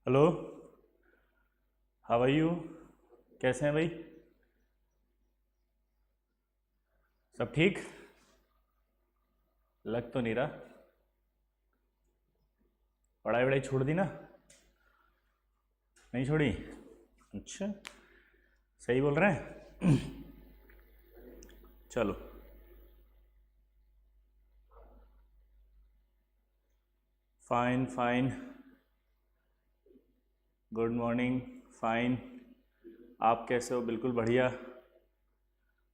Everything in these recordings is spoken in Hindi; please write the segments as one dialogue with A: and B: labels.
A: Hello, how are you? कैसे हैं भाई? सब ठीक? लग तो नहीं रहा। पढ़ाई वढ़ाई छोड़ दी ना? नहीं छोड़ी? अच्छा, सही बोल रहे हैं। चलो, fine fine, good morning, fine. आप कैसे हो? बिल्कुल बढ़िया।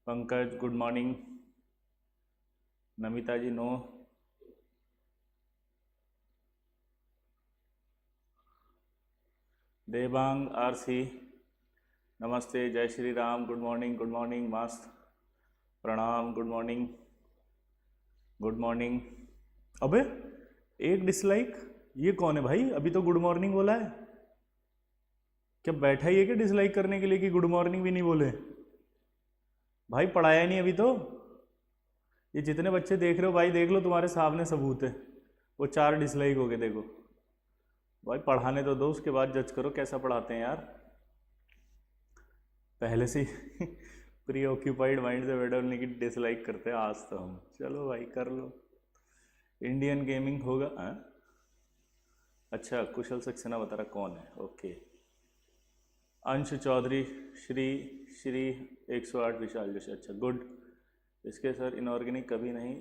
A: Pankaj good morning. Namita ji no. Devang RC नमस्ते, जय Shri Ram, good morning, good morning, मस्त, प्रणाम, गुड मॉर्निंग, गुड मॉर्निंग। अबे एक डिसलाइक, ये कौन है भाई? अभी तो गुड मॉर्निंग बोला है। क्या बैठा ही है क्या डिसलाइक करने के लिए कि गुड मॉर्निंग भी नहीं बोले? भाई पढ़ाया नहीं अभी तो। ये जितने बच्चे देख रहे हो भाई, देख लो, तुम्हारे सामने सबूत है। वो 4 डिसलाइक हो गए, देखो भाई। पढ़ाने तो दो, उसके बाद जज करो कैसा पढ़ाते हैं यार। पहले से ही प्री ऑक्यूपाइड माइंड से बैठे होने की डिसलाइक करते हैं आज तो हम। चलो भाई कर लो। इंडियन गेमिंग होगा हाँ? अच्छा, कुशल सक्सेना बता रहा कौन है? ओके। अंश चौधरी, श्री श्री 108 विशाल जोशी। अच्छा गुड। इसके सर इनऑर्गेनिक कभी नहीं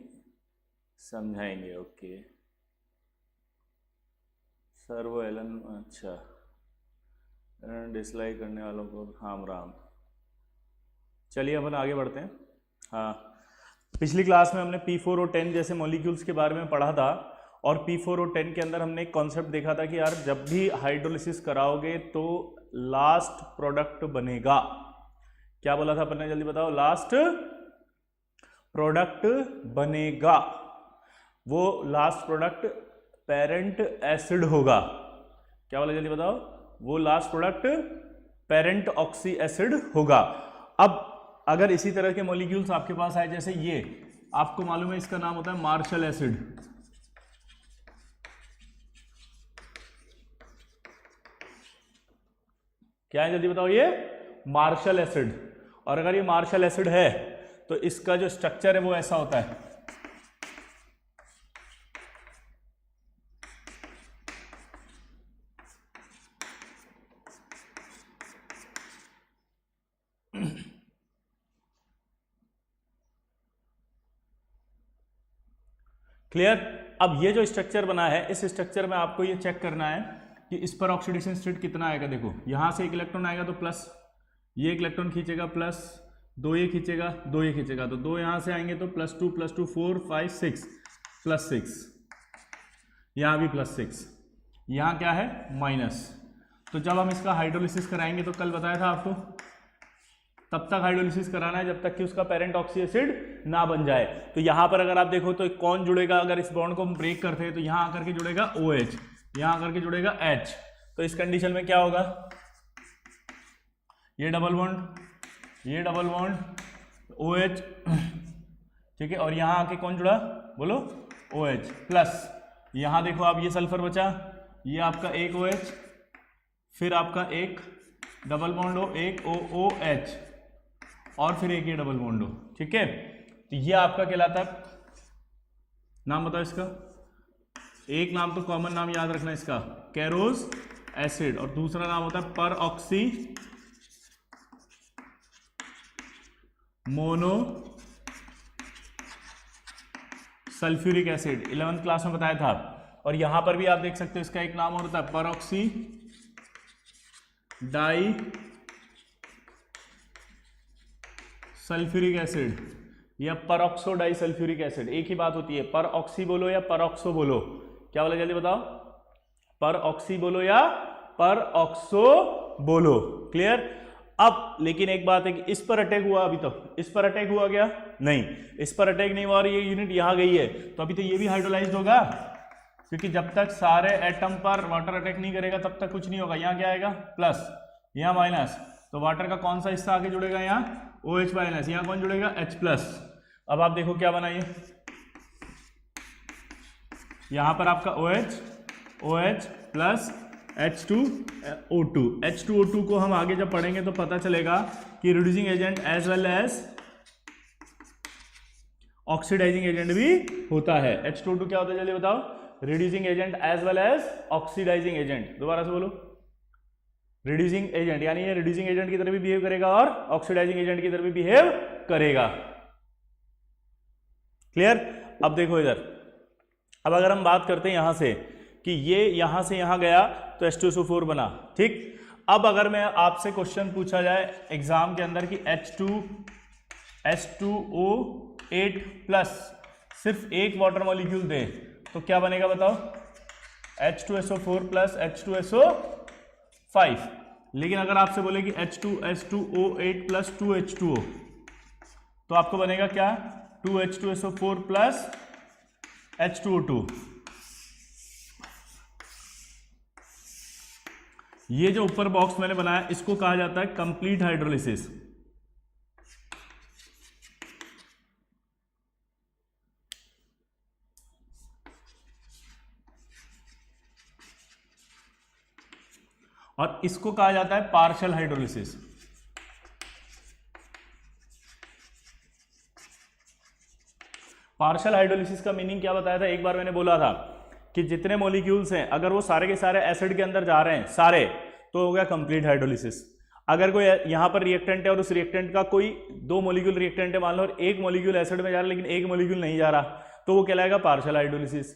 A: समझाएंगे। ओके सर वो एलन। अच्छा, डिसलाइक करने वालों को राम राम। चलिए अपन आगे बढ़ते हैं। हाँ, पिछली क्लास में हमने P4 और 10 जैसे मॉलिक्यूल्स के बारे में पढ़ा था। और P4 और 10 के अंदर हमने एक कॉन्सेप्ट देखा था कि यार जब भी हाइड्रोलिसिस कराओगे तो लास्ट प्रोडक्ट बनेगा। क्या बोला था अपन ने? जल्दी बताओ। लास्ट प्रोडक्ट बनेगा। वो लास्ट प्रोडक्ट पेरेंट एसिड होगा। क्या बोला? जल्दी बताओ। वो last product parent oxy acid होगा। अब अगर इसी तरह के मॉलिक्यूल्स आपके पास आए, जैसे ये, आपको मालूम है इसका नाम होता है मार्शल एसिड। क्या है? जल्दी बताओ। ये मार्शल एसिड। और अगर ये मार्शल एसिड है तो इसका जो स्ट्रक्चर है वो ऐसा होता है। क्लियर? अब ये जो स्ट्रक्चर बना है, इस स्ट्रक्चर में आपको ये चेक करना है कि इस पर ऑक्सीडेशन स्टेट कितना आएगा। देखो यहां से एक इलेक्ट्रॉन आएगा तो प्लस, ये एक इलेक्ट्रॉन खींचेगा प्लस, 2 ये खींचेगा, 2 ये खींचेगा, तो 2 यहां से आएंगे तो +2 +2 4 5 6 +6, यहां भी +6, यहां क्या है माइनस। तो जब हम इसका हाइड्रोलिसिस कराएंगे, तो कल बताया था आपको, तब तक हाइड्रोलिसिस कराना है जब तक कि उसका पेरेंट ऑक्सी एसिड ना बन जाए। तो यहां पर अगर आप देखो तो कौन जुड़ेगा? अगर इस बॉन्ड को हम ब्रेक करते हैं तो यहां आकर के जुड़ेगा OH, यहां आकर के जुड़ेगा H। तो इस कंडीशन में क्या होगा? ये डबल बॉन्ड, ये डबल बॉन्ड, OH, ठीक है। और यहां आके कौन जुड़ा? बोलो। OH प्लस, यहां देखो आप, ये सल्फर बचा, ये आपका एक OH, फिर आपका एक डबल बॉन्ड हो, एक OH, और फिर एक ये डबल बॉन्ड हो, ठीक है। तो ये आपका कहलाता है, नाम बताओ इसका। एक नाम तो कॉमन नाम याद रखना इसका, कैरोज एसिड, और दूसरा नाम होता है पर oxy mono sulphuric acid. 11th class में बताया था। और यहां पर भी आप देख सकते हो इसका एक नाम और होता है पर ऑक्सी डाई सल्फ्यूरिक एसिड या परऑक्सो डाई सल्फ्यूरिक एसिड। एक ही बात होती है, पर ऑक्सी बोलो या परऑक्सो बोलो। क्या बोला? जल्दी बताओ। पर ऑक्सी बोलो या पर ऑक्सो बोलो। क्लियर? अब लेकिन एक बात है कि इस पर अटैक हुआ, अभी तक इस पर अटैक हुआ क्या? नहीं, इस पर अटैक नहीं हुआ और ये यूनिट यहां गई है, तो अभी तो ये भी हाइड्रोलाइज्ड होगा, क्योंकि जब तक सारे एटम पर वाटर अटैक नहीं करेगा तब तक कुछ नहीं होगा। यहां क्या आएगा? प्लस, यहां माइनस, तो वाटर का कौन सा हिस्सा आगे जुड़ेगा? यहाँ OH माइनस, यहाँ कौन जुड़ेगा? H plus. अब आप देखो क्या बनाइए, यहां पर आपका OH प्लस H2O2। H2O2 को हम आगे जब पढ़ेंगे तो पता चलेगा कि reducing agent as well as oxidising agent भी होता है। H2O2 क्या होता है जल्दी बताओ? Reducing agent as well as oxidising agent. दोबारा से बोलो, रिड्यूसिंग एजेंट, यानी ये रिड्यूसिंग एजेंट की तरह भी बिहेव करेगा और ऑक्सीडाइजिंग एजेंट की तरह भी बिहेव करेगा। क्लियर? अब देखो इधर, अब अगर हम बात करते हैं यहां से कि ये यहां से यहां गया तो H2SO4 बना, ठीक। अब अगर मैं आपसे क्वेश्चन पूछा जाए एग्जाम के अंदर कि H2O8 प्लस सिर्फ एक वाटर मॉलिक्यूल दे तो क्या बनेगा बताओ? H2SO4 plus H2SO5। लेकिन अगर आपसे बोले कि H2O8 प्लस 2H2O तो आपको बनेगा क्या? 2H2SO4 plus H2O2। ये जो ऊपर बॉक्स मैंने बनाया इसको कहा जाता है कंप्लीट हाइड्रोलिसिस। और इसको कहा जाता है पार्शियल हाइड्रोलिसिस। पार्शियल हाइड्रोलिसिस का मीनिंग क्या बताया था? एक बार मैंने बोला था कि जितने मॉलिक्यूल्स हैं अगर वो सारे के सारे एसिड के अंदर जा रहे हैं सारे, तो हो गया कंप्लीट हाइड्रोलिसिस। अगर कोई यहां पर रिएक्टेंट है और उस रिएक्टेंट का कोई 2 मॉलिक्यूल रिएक्टेंट है मान लो, और एक मॉलिक्यूल एसिड में जा रहा है लेकिन एक मॉलिक्यूल नहीं जा रहा, तो वो कहलाएगा पार्शियल हाइड्रोलिसिस।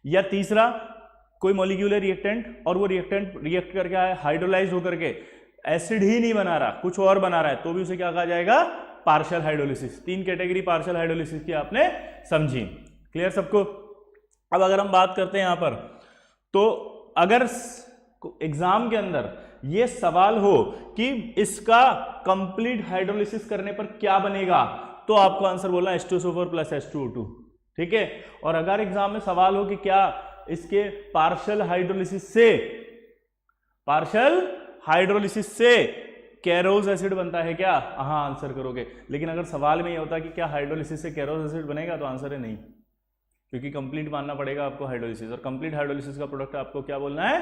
A: या तीसरा, कोई मॉलिक्यूल है रिएक्टेंट और वो रिएक्टेंट रिएक्ट करके आया हाइड्रोलाइज होकर के एसिड ही नहीं बना रहा, कुछ और बना रहा है, तो भी उसे क्या कहा जाएगा? Partial hydrolysis. 3 category partial hydrolysis की आपने समझी। क्लियर सबको? अब अगर हम बात करते हैं यहां पर, तो अगर एग्जाम के अंदर ये सवाल हो कि इसका कंप्लीट हाइड्रोलिसिस करने पर क्या बनेगा, तो आपको आंसर बोलना H2SO4 प्लस H2O2, ठीक है। और अगर एग्जाम में सवाल हो कि क्या इसके पार्शियल हाइड्रोलिसिस से कैरोज एसिड बनता है क्या? हाँ, आंसर करोगे। लेकिन अगर सवाल में ये होता कि क्या हाइड्रोलिसिस से कैरोज एसिड बनेगा, तो आंसर है नहीं, क्योंकि कंप्लीट मानना पड़ेगा आपको हाइड्रोलिसिस। और कंप्लीट हाइड्रोलिसिस का प्रोडक्ट आपको क्या बोलना है?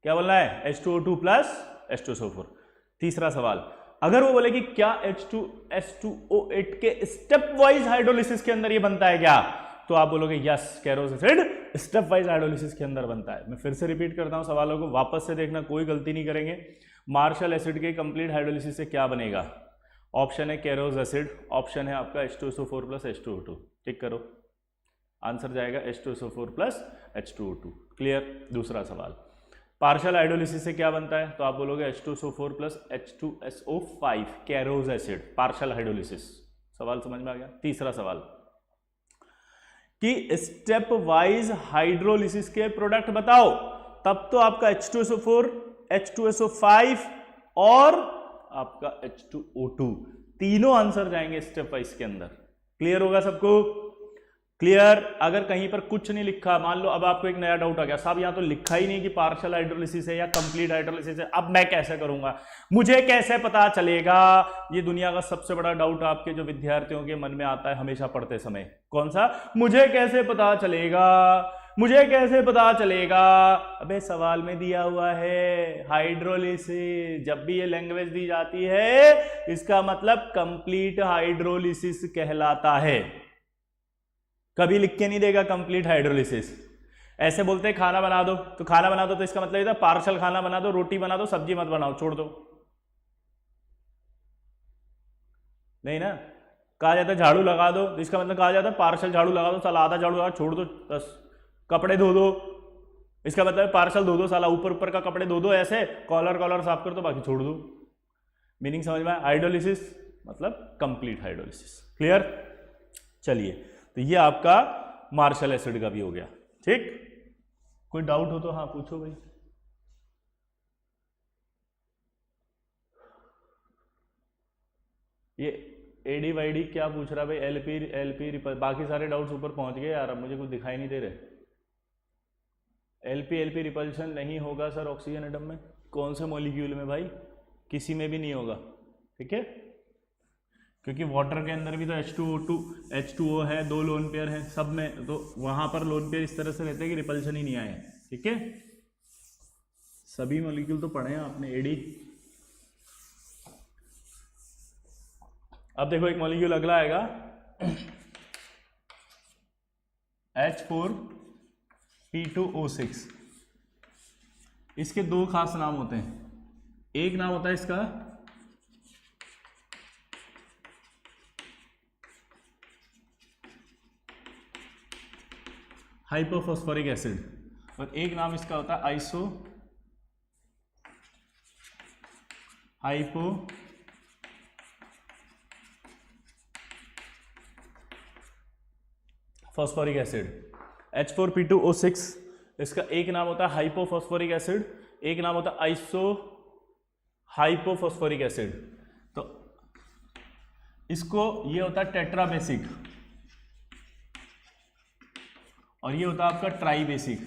A: क्या बोलना है? H2O2 plus H2SO4। तीसरा सवाल, अगर वो बोले कि क्या H2SO8 के स्टेप वाइज हाइड्रोलिसिस के अंदर ये बनता है क्या, तो आप बोलोगे yes, कैरोज acid step wise hydrolysis के अंदर बनता है। मैं फिर से रिपीट करता हूं, सवालों को वापस से देखना, कोई गलती नहीं करेंगे। मार्शल एसिड के कंप्लीट हाइड्रोलिसिस से क्या बनेगा? ऑप्शन है कैरोज एसिड, ऑप्शन है आपका H2SO4 प्लस H2O2। टिक करो, आंसर जाएगा H2SO4 प्लस H2O2। क्लियर? दूसरा सवाल, पार्शियल हाइड्रोलिसिस से क्या बनता है, तो आप बोलोगे H2SO4 plus H2SO5 कैरोज acid, partial hydrolysis. सवाल समझ में आ गया? तीसरा सवाल कि स्टेप वाइज हाइड्रोलिसिस के प्रोडक्ट बताओ, तब तो आपका H2SO4, H2SO5 और आपका H2O2 तीनों आंसर जाएंगे स्टेप वाइज के अंदर। क्लियर होगा सबको? क्लियर? अगर कहीं पर कुछ नहीं लिखा, मान लो अब आपको एक नया डाउट आ गया, साहब यहाँ तो लिखा ही नहीं कि पार्शियल हाइड्रोलिसिस है या कंप्लीट हाइड्रोलिसिस है, अब मैं कैसे करूंगा, मुझे कैसे पता चलेगा? ये दुनिया का सबसे बड़ा डाउट आपके जो विद्यार्थियों के मन में आता है हमेशा पढ़ते समय। कौन सा? मुझे कैसे पता चलेगा, मुझे कैसे पता चलेगा? अबे सवाल में दिया हुआ है हाइड्रोलिसिस। जब भी ये लैंग्वेज दी जाती है इसका मतलब कंप्लीट हाइड्रोलिसिस कहलाता है। कभी लिख के नहीं देगा कंप्लीट हाइड्रोलिसिस। ऐसे बोलते हैं खाना बना दो, तो खाना बना दो तो इसका मतलब ये था पार्शियल खाना बना दो, रोटी बना दो, सब्जी मत बनाओ, छोड़ दो। नहीं ना, कहा जाता है झाड़ू लगा दो, तो इसका मतलब कहा जाता है पार्शियल झाड़ू लगा दो, साला आधा झाड़ू लगा छोड़ दो बस। कपड़े धो दो, इसका मतलब पार्शियल धो दो, साला ऊपर ऊपर का कपड़े धो दो, ऐसे कॉलर साफ कर दो, बाकी छोड़ दो। मीनिंग समझ में? हाइड्रोलिसिस मतलब कंप्लीट हाइड्रोलिसिस। क्लियर? चलिए, तो ये आपका मार्शल एसिड का भी हो गया। ठीक, कोई डाउट हो तो हाँ पूछो भाई। ये एडी वाईडी क्या पूछ रहा भाई? एलपी बाकी सारे डाउट्स ऊपर पहुंच गए यार, अब मुझे कुछ दिखाई नहीं दे रहे। एलपी रिपल्शन नहीं होगा सर ऑक्सीजन एटम में। कौन से मॉलिक्यूल में भाई? किसी में भी नहीं होगा। ठीक है, क्योंकि वाटर के अंदर भी तो H2O है, 2 लोन पेयर है सब में, तो वहां पर लोन पेयर इस तरह से रहते हैं कि रिपल्शन ही नहीं आए। ठीक है, सभी मॉलिक्यूल तो पढ़े हैं आपने, एडी। अब देखो एक मॉलिक्यूल अगला आएगा H4P2O6। इसके दो खास नाम होते हैं। एक नाम होता है इसका हाइपोफॉस्फोरिक एसिड और एक नाम इसका होता है iso hypo phosphoric acid. H4P2O6 इसका एक नाम होता है हाइपोफॉस्फोरिक एसिड, एक नाम होता है आइसो हाइपोफॉस्फोरिक एसिड। तो इसको ये होता है टेट्राबेसिक और ये होता है आपका ट्राइबेसिक।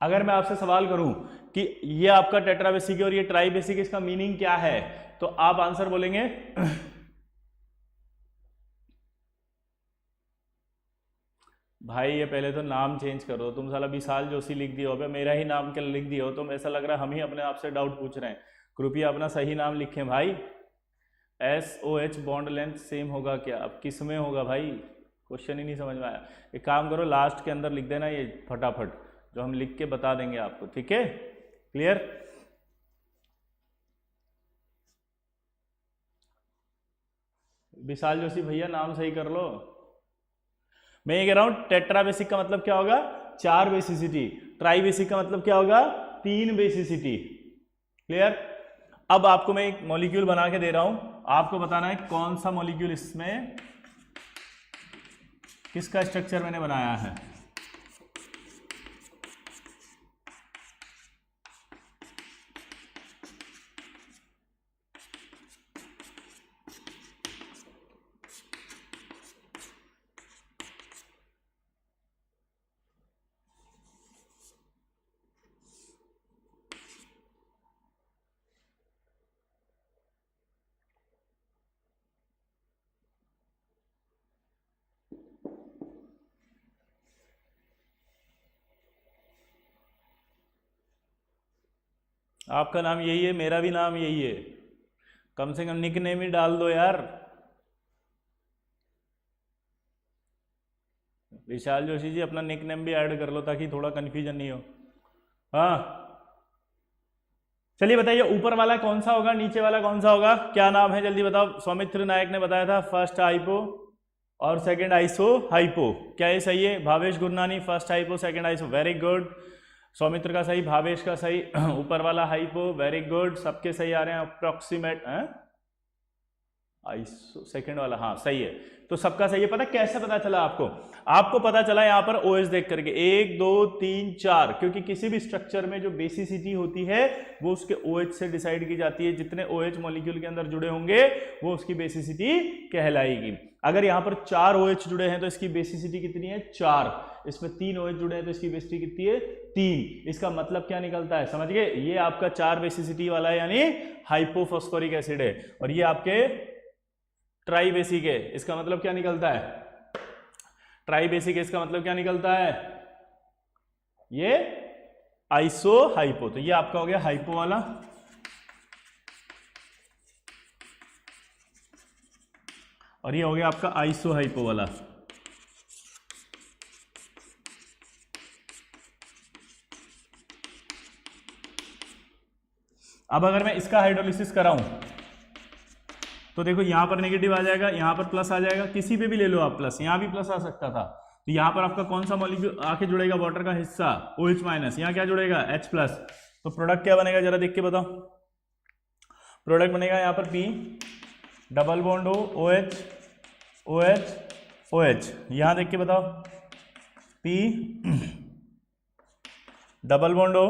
A: अगर मैं आपसे सवाल करूं कि ये आपका टेट्राबेसिक है और ये ट्राइबेसिक, इसका मीनिंग क्या है, तो आप आंसर बोलेंगे भाई ये पहले तो नाम चेंज करो, तुम साला विशाल जोशी लिख दिया हो, मेरा ही नाम क्या लिख दिया हो, तुम ऐसा लग रहा है हम ही अपने आप से डाउट पूछ रहे हैं। कृपया अपना सही नाम लिखें भाई। SOH बॉन्ड लेंथ सेम होगा क्या? अब किस में होगा भाई, क्वेश्चन ही नहीं समझ में आया। एक काम करो लास्ट के अंदर लिख देना ये फटाफट, जो हम लिख के बता देंगे आपको, ठीक है? क्लियर? विशाल जोशी भैया नाम सही कर लो। मैं ये कह रहा हूं टेट्राबेसिक का मतलब क्या होगा? 4 बेसिसिटी। ट्राइबेसिक का मतलब क्या होगा? 3 बेसिसिटी। क्लियर? अब आपको मैं एक मॉलिक्यूल बना के दे रहा हूं, आपको बताना है कौन सा मॉलिक्यूल इसमें किसका स्ट्रक्चर मैंने बनाया है। आपका नाम यही है, मेरा भी नाम यही है, कम से कम निक नेम ही डाल दो यार। विशाल जोशी जी अपना निक नेम भी ऐड कर लो ताकि थोड़ा कंफ्यूजन नहीं हो। हाँ चलिए बताइए, ऊपर वाला कौन सा होगा, नीचे वाला कौन सा होगा, क्या नाम है जल्दी बताओ। सौमित्र नायक ने बताया था फर्स्ट हाइपो और सेकंड आइसो हाइपो, क्या ये सही है? Bhavesh Gurnani first hypo second iso, very good. Saumitra का सही, भावेश का सही, ऊपर वाला हाइपो, वेरी गुड, सबके सही आ रहे हैं। अप्रोक्सीमेट आइसो सेकंड वाला, हाँ सही है, तो सबका सही है। पता कैसे पता चला आपको? आपको पता चला यहाँ पर OH देख करके 1 2 3 4, क्योंकि किसी भी स्ट्रक्चर में जो बेसिसिटी होती है वो उसके OH से डिसाइड की जाती है। जितने OH मॉलिक्यूल के अंदर जुड़े होंगे वो उसकी बेसिसिटी कहलाएगी। अगर यहाँ पर 4 OH जुड़े हैं तो इसकी बेसिसिटी कितनी है? 4। इसमें 3 OH जुड़े हैं तो इसकी बेसिसिटी कितनी है? 3। इसका मतलब क्या निकलता है, समझ गए? ये आपका 4 बेसिसिटी वाला है यानी हाइपोफॉस्फोरिक एसिड है, और ये आपके ट्राइबेसिक है। इसका मतलब क्या निकलता है? ट्राइबेसिक है, इसका मतलब क्या निकलता है? ये आइसो हाइपो, तो ये आपका हो गया हाइपो वाला, और ये हो गया आपका आइसो हाइपो वाला। अब अगर मैं इसका हाइड्रोलिसिस कराऊं तो देखो यहां पर नेगेटिव आ जाएगा, यहां पर प्लस आ जाएगा, किसी पे भी ले लो आप प्लस, यहां भी प्लस आ सकता था। तो यहां पर आपका कौन सा मॉलिक्यूल आके जुड़ेगा? वाटर का हिस्सा OH माइनस, यहां क्या जुड़ेगा? H plus. तो प्रोडक्ट क्या बनेगा जरा देख के बताओ। प्रोडक्ट बनेगा यहां पर P डबल बॉन्ड हो OH OH OH, यहां देख के बताओ P डबल बॉन्ड हो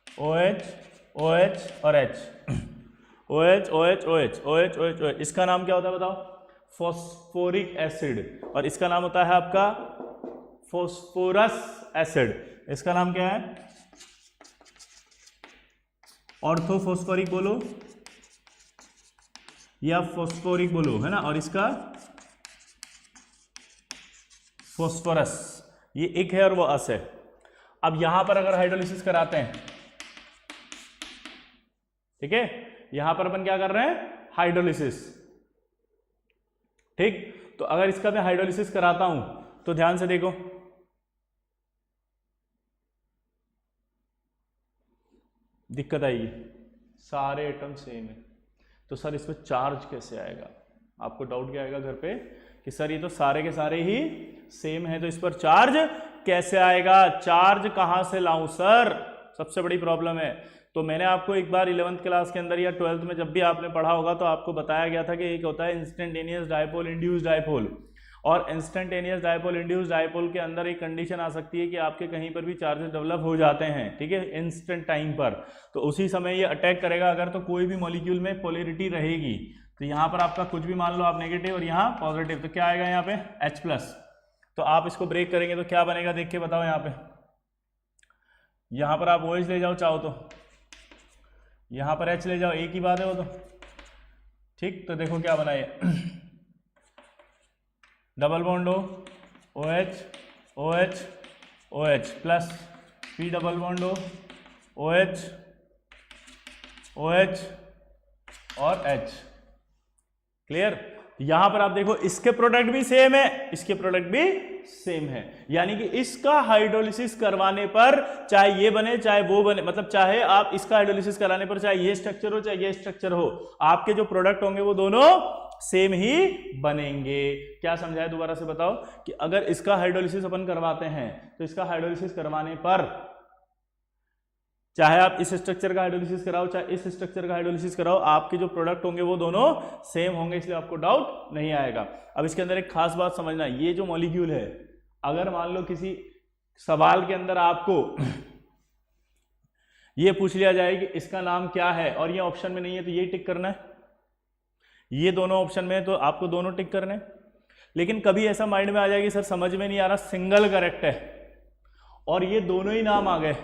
A: OH OH और H, OH OH OH OH OH OH। इसका नाम क्या होता है बताओ? फॉस्फोरिक एसिड, और इसका नाम होता है आपका फॉस्फोरस एसिड। इसका नाम क्या है? ऑर्थोफॉस्फोरिक बोलो या फॉस्फोरिक बोलो, है ना, और इसका फॉस्फोरस, ये एक है और वो अस है। अब यहां पर अगर हाइड्रोलिसिस कराते हैं, ठीक है, यहां पर अपन क्या कर रहे हैं, हाइड्रोलिसिस, ठीक। तो अगर इसका मैं हाइड्रोलिसिस कराता हूं तो ध्यान से देखो, दिक्कत आएगी, सारे एटम सेम है, तो सर इसमें चार्ज कैसे आएगा? आपको डाउट क्या आएगा घर पे कि सर ये तो सारे के सारे ही सेम है, तो इस पर चार्ज कैसे आएगा? चार्ज कहां से लाऊं सर? सबसे बड़ी प्रॉब्लम है। तो मैंने आपको एक बार 11th क्लास के अंदर या 12th में जब भी आपने पढ़ा होगा तो आपको बताया गया था कि एक होता है इंस्टेंटेनियस डायपोल, इंड्यूस्ड डायपोल। और इंस्टेंटेनियस डायपोल, इंड्यूस्ड डायपोल के अंदर एक कंडीशन आ सकती है कि आपके कहीं पर भी चार्जेस डेवलप हो जाते हैं, ठीक है, इंस्टेंट टाइम पर, तो उसी समय ये अटैक करेगा अगर तो कोई भी मॉलिक्यूल में पोलैरिटी रहेगी। तो यहाँ पर आपका कुछ भी मान लो आप नेगेटिव और यहाँ पॉजिटिव, तो क्या आएगा यहाँ पे H+। तो आप इसको ब्रेक करेंगे तो क्या बनेगा देख के बताओ। यहाँ पे, यहाँ पर आप OH ले जाओ चाहो तो, यहाँ पर H ले जाओ, एक ही बात है वो तो, ठीक। तो देखो क्या बना ये, डबल बॉन्ड हो, OH OH OH plus P double bond हो, OH OH और H, क्लियर। यहां पर आप देखो इसके प्रोडक्ट भी सेम है, इसके प्रोडक्ट भी सेम है, यानी कि इसका हाइड्रोलिसिस करवाने पर चाहे ये बने चाहे वो बने, मतलब चाहे आप इसका हाइड्रोलिसिस कराने पर चाहे ये स्ट्रक्चर हो चाहे ये स्ट्रक्चर हो, आपके जो प्रोडक्ट होंगे वो दोनों सेम ही बनेंगे। क्या समझाया दोबारा से बताओ कि अगर इसका हाइड्रोलिसिस अपन करवाते हैं तो इसका हाइड्रोलिसिस करवाने पर चाहे आप इस स्ट्रक्चर का हाइड्रोलिसिस कराओ चाहे इस स्ट्रक्चर का हाइड्रोलिसिस कराओ, आपके जो प्रोडक्ट होंगे वो दोनों सेम होंगे, इसलिए आपको डाउट नहीं आएगा। अब इसके अंदर एक खास बात समझना, ये जो मॉलिक्यूल है, अगर मान लो किसी सवाल के अंदर आपको ये पूछ लिया जाए कि इसका नाम क्या है और ये ऑप्शन में नहीं है तो ये टिक करना है, ये दोनों ऑप्शन में है तो आपको दोनों टिक करने। लेकिन कभी ऐसा माइंड में आ जाएगी सर समझ में नहीं आ रहा, सिंगल करेक्ट है और ये दोनों ही नाम आ गए,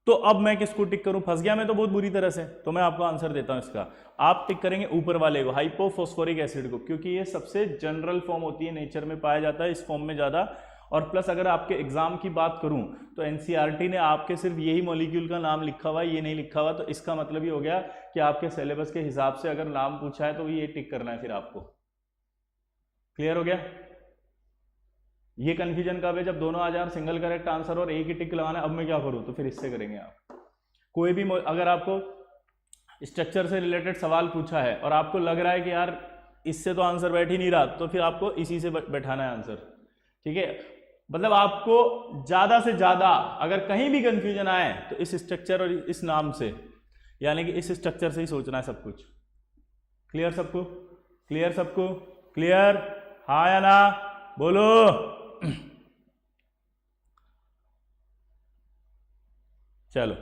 A: तो अब मैं किसको टिक करूं? फंस गया मैं तो बहुत बुरी तरह से। तो मैं आपको आंसर देता हूं इसका, आप टिक करेंगे ऊपर वाले को, हाइपोफॉस्फोरिक एसिड को, क्योंकि ये सबसे जनरल फॉर्म होती है, नेचर में पाया जाता है इस फॉर्म में ज्यादा। और प्लस अगर आपके एग्जाम की बात करूं तो एनसीईआरटी ने आपके सिर्फ यही मॉलिक्यूल का नाम लिखा हुआ है, ये नहीं लिखा हुआ, तो इसका मतलब ये हो गया कि आपके सिलेबस के हिसाब से अगर नाम पूछा है तो ये टिक करना है फिर आपको। क्लियर हो गया? ये कंफ्यूजन कब है? जब दोनों आ जाए, सिंगल करेक्ट आंसर और एक ही टिक लगाना, अब मैं क्या करूं? तो फिर इससे करेंगे आप। कोई भी अगर आपको स्ट्रक्चर से रिलेटेड सवाल पूछा है और आपको लग रहा है कि यार इससे तो आंसर बैठ ही नहीं रहा, तो फिर आपको इसी से बैठाना है आंसर, ठीक है। मतलब आपको ज्यादा से ज्यादा अगर कहीं भी कंफ्यूजन आए तो इस स्ट्रक्चर और इस नाम से, यानी कि इस स्ट्रक्चर से ही सोचना है सब कुछ। क्लियर सबको? क्लियर सबको? क्लियर? हाँ या ना? बोलो। चलो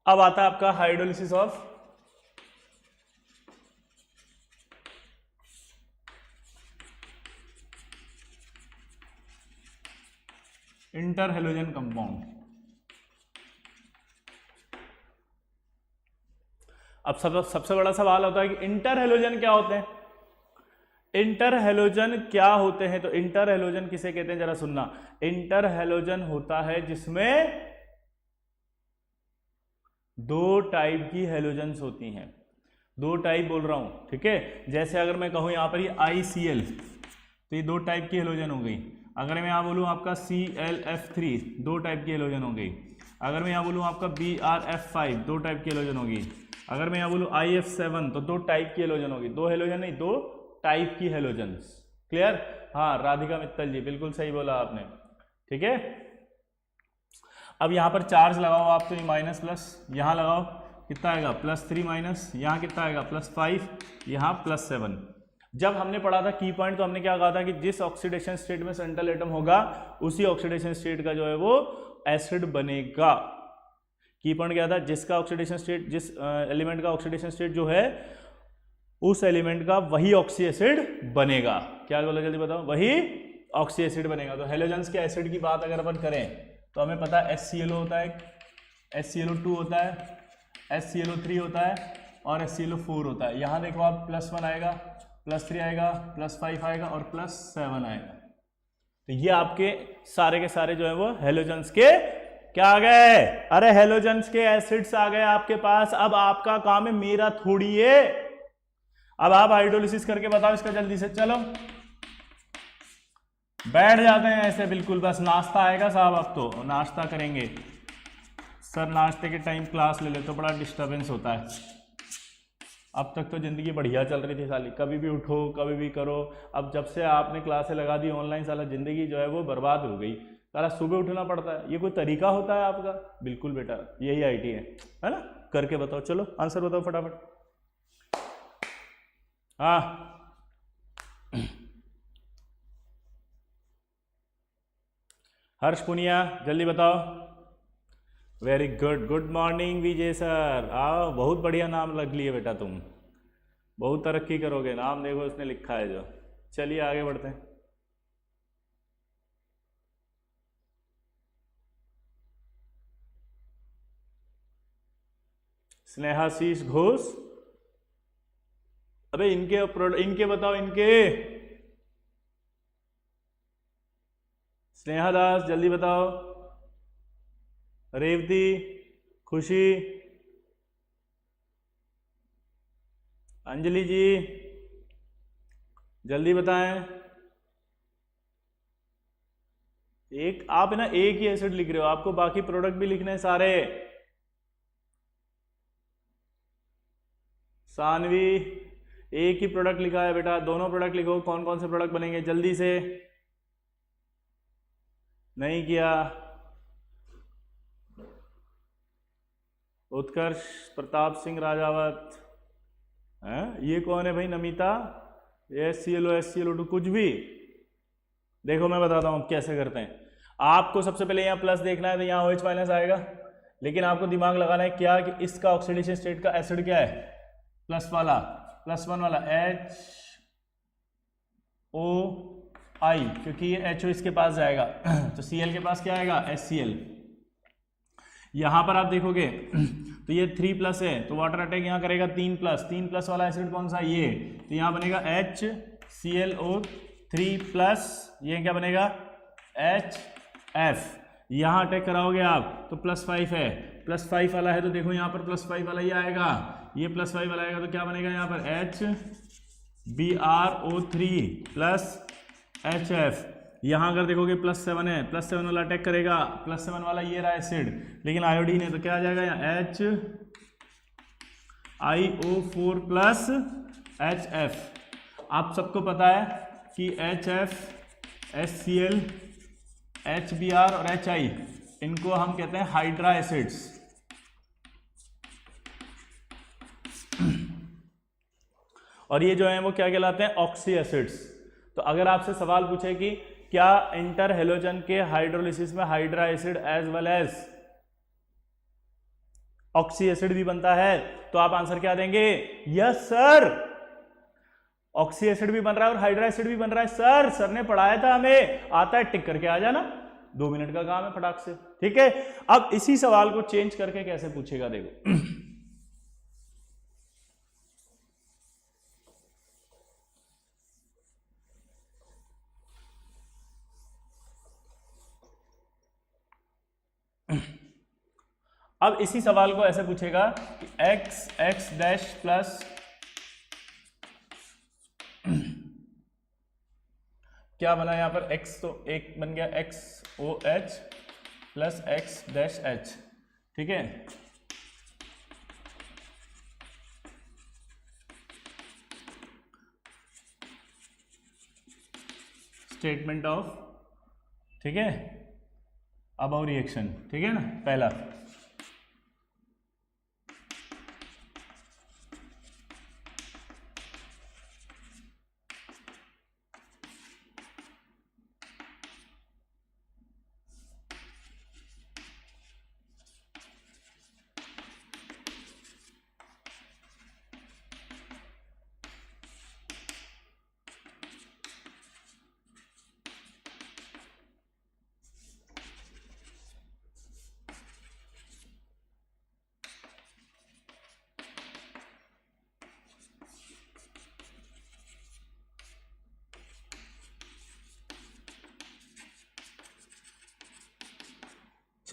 A: अब आता है आपका hydrolysis of inter halogen compound. अब सबसे बड़ा सवाल होता है कि इंटर हेलोजन क्या होते हैं? इंटर हेलोजन क्या होते हैं? तो इंटर हेलोजन किसे कहते हैं जरा सुनना। इंटर हेलोजन होता है जिसमें दो टाइप की हेलोजन्स होती हैं, दो टाइप बोल रहा हूं, ठीक है। जैसे अगर मैं कहूं यहां पर ये ICl, तो ये दो टाइप की हेलोजन हो गई। अगर मैं यहां बोलूं आपका ClF3, दो टाइप की हेलोजन हो गई। अगर मैं यहां बोलूं आपका BrF5, दो टाइप की हेलोजन होगी। अगर मैं यहां बोलूं IF7, तो दो टाइप की हेलोजन होगी। दो हेलोजन नहीं, दो टाइप की हेलोजन्स। क्लियर? हाँ, राधिका मित्तल जी बिल्कुल सही बोला आपने, ठीक है। अब यहां पर चार्ज लगाओ आप, तो ये माइनस प्लस, यहां लगाओ कितना आएगा? +3 माइनस, यहां कितना आएगा? +5, यहां +7। जब हमने पढ़ा था की पॉइंट, तो हमने क्या कहा था कि जिस ऑक्सीडेशन स्टेट में सेंट्रल एटम होगा उसी ऑक्सीडेशन स्टेट का जो है वो एसिड बनेगा। की पॉइंट क्या था, जिसका ऑक्सीडेशन स्टेट, जिस एलिमेंट का ऑक्सीडेशन स्टेट जो है उस एलिमेंट का वही ऑक्सी एसिड बनेगा। क्या बोला जल्दी बताओ, वही ऑक्सी एसिड बनेगा। तो हेलोजेंस के एसिड की बात अगर अपन करें तो हमें पता है HClO होता है, HClO2 होता है, HClO3 होता है और HClO4 होता है। यहाँ देखो आप +1 आएगा, +3 आएगा, +5 आएगा और +7 आएगा। तो ये आपके सारे के सारे जो है वो हेलोजेंस के क्या आ गए, अरे हेलोजेंस के एसिड्स आ गए आपके पास। अब आपका काम है, मेरा थोड़ी है। अब आप हाइड्रोलिसिस करके बताओ इसका जल्दी से, चलो बैठ जाते हैं ऐसे बिल्कुल, बस नाश्ता आएगा साहब, अब तो नाश्ता करेंगे। सर नाश्ते के टाइम क्लास ले ले तो बड़ा डिस्टरबेंस होता है। अब तक तो ज़िंदगी बढ़िया चल रही थी साली, कभी भी उठो कभी भी करो। अब जब से आपने क्लासें लगा दी ऑनलाइन, साला ज़िंदगी जो है वो बर्बाद हो गई। साला सुबह उठना पड़ता है, ये कोई तरीका होता है आपका? बिल्कुल बेटा, यही आईटी है ना। करके बताओ, चलो आंसर बताओ फटाफट। हाँ हर्ष पुनिया जल्दी बताओ। वेरी गुड, गुड मॉर्निंग विजय सर। आओ, बहुत बढ़िया नाम लग लिए बेटा, तुम बहुत तरक्की करोगे। नाम देखो उसने लिखा है जो। चलिए आगे बढ़ते हैं। स्नेहाशीष घोष, अबे इनके बताओ, इनके। स्नेहा दास जल्दी बताओ। रेवती, खुशी, अंजलि जी जल्दी बताएं। एक आप है ना एक ही एसिड लिख रहे हो, आपको बाकी प्रोडक्ट भी लिखने हैं सारे। सानवी, एक ही प्रोडक्ट लिखा है बेटा, दोनों प्रोडक्ट लिखो। कौन कौन से प्रोडक्ट बनेंगे जल्दी से। नहीं किया। उत्कर्ष, प्रताप सिंह राजावत, हैं ये कौन है भाई? नमिता, HClO कुछ भी। देखो मैं बताता हूँ कैसे करते हैं। आपको सबसे पहले यहाँ प्लस देखना है, तो यहाँ OH माइनस आएगा, लेकिन आपको दिमाग लगाना है क्या कि इसका ऑक्सीडेशन स्टेट का एसिड क्या है, +1 वाला HOI, क्योंकि ये HO इसके पास जाएगा तो Cl के पास क्या आएगा, HCl। यहां पर आप देखोगे तो ये 3+ है, तो वाटर अटैक यहां करेगा 3+ वाला एसिड कौन सा, ये। तो यहां बनेगा HClO3+, ये क्या बनेगा, HF। यहां अटैक कराओगे आप तो +5 है, +5 वाला है तो देखो यहाँ पर +5 वाला ही आएगा, ये +5 वाला आएगा तो क्या बनेगा यहाँ पर HBrO3+HF। यहाँ अगर देखोगे +7 है, +7 वाला अटैक करेगा, +7 वाला ये रहा एसिड, लेकिन आयोडीन है तो क्या आ जाएगा यहाँ HiO4+HF। आप सबको पता है कि HF, HCl, HBr और HI, इनको हम कहते हैं हाइड्रा एसिड्स। और ये जो है वो क्या कहलाते हैं, ऑक्सी एसिड्स। तो अगर आपसे सवाल पूछे कि क्या इंटर हेलोजन के हाइड्रोलिसिस में hydra acid as well as oxy acid भी बनता है, तो आप आंसर क्या देंगे, यस सर, ऑक्सी एसिड भी बन रहा है और हाइड्रा एसिड भी बन रहा है सर, सर ने पढ़ाया था हमें, आता है, टिक करके आ जाना, 2 मिनट का काम है फटाक से, ठीक है। अब इसी सवाल को चेंज करके कैसे पूछेगा, देखो अब इसी सवाल को ऐसे पूछेगा कि x डैश प्लस क्या बना यहां पर, x तो एक बन गया XOH plus x dash H, ठीक है। स्टेटमेंट ऑफ, ठीक है, अबाउट रिएक्शन, ठीक है ना, पहला।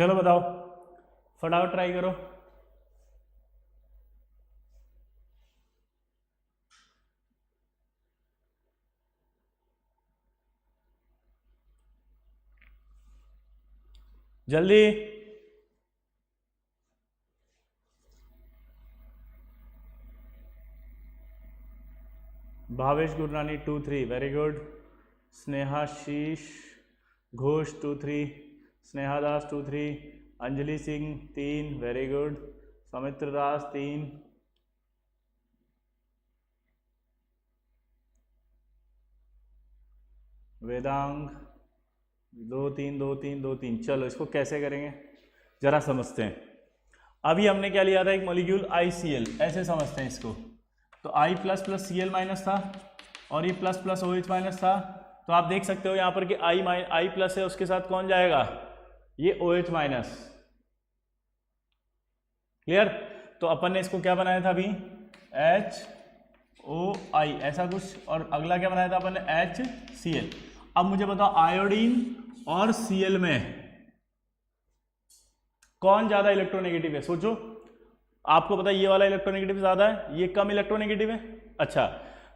A: चलो बताओ, फटाफट ट्राई करो। जल्दी। Bhavesh Gurnani 2-3 very good. Sneha Shish Ghosh 2-3, Sneha Das 2-3, Anjali Singh 3 very good, Saumitra Das 3, Vedang 2-3 2-3 2-3। चलो इसको कैसे करेंगे जरा समझते हैं। अभी हमने क्या लिया था, एक मॉलिक्यूल ICl, ऐसे समझते हैं इसको। तो I plus plus Cl minus था और ये प्लस प्लस OH माइनस था। तो आप देख सकते हो यहाँ पर कि I प्लस है, उसके साथ कौन जाएगा, ये OH माइनस। क्लियर। तो अपन ने इसको क्या बनाया था अभी, HOI ऐसा कुछ, और अगला क्या बनाया था अपन ने, HCl। अब मुझे बताओ आयोडीन और Cl में कौन ज्यादा इलेक्ट्रोनेगेटिव है, सोचो। आपको पता है ये वाला इलेक्ट्रोनेगेटिव ज्यादा है, ये कम इलेक्ट्रोनेगेटिव है। अच्छा,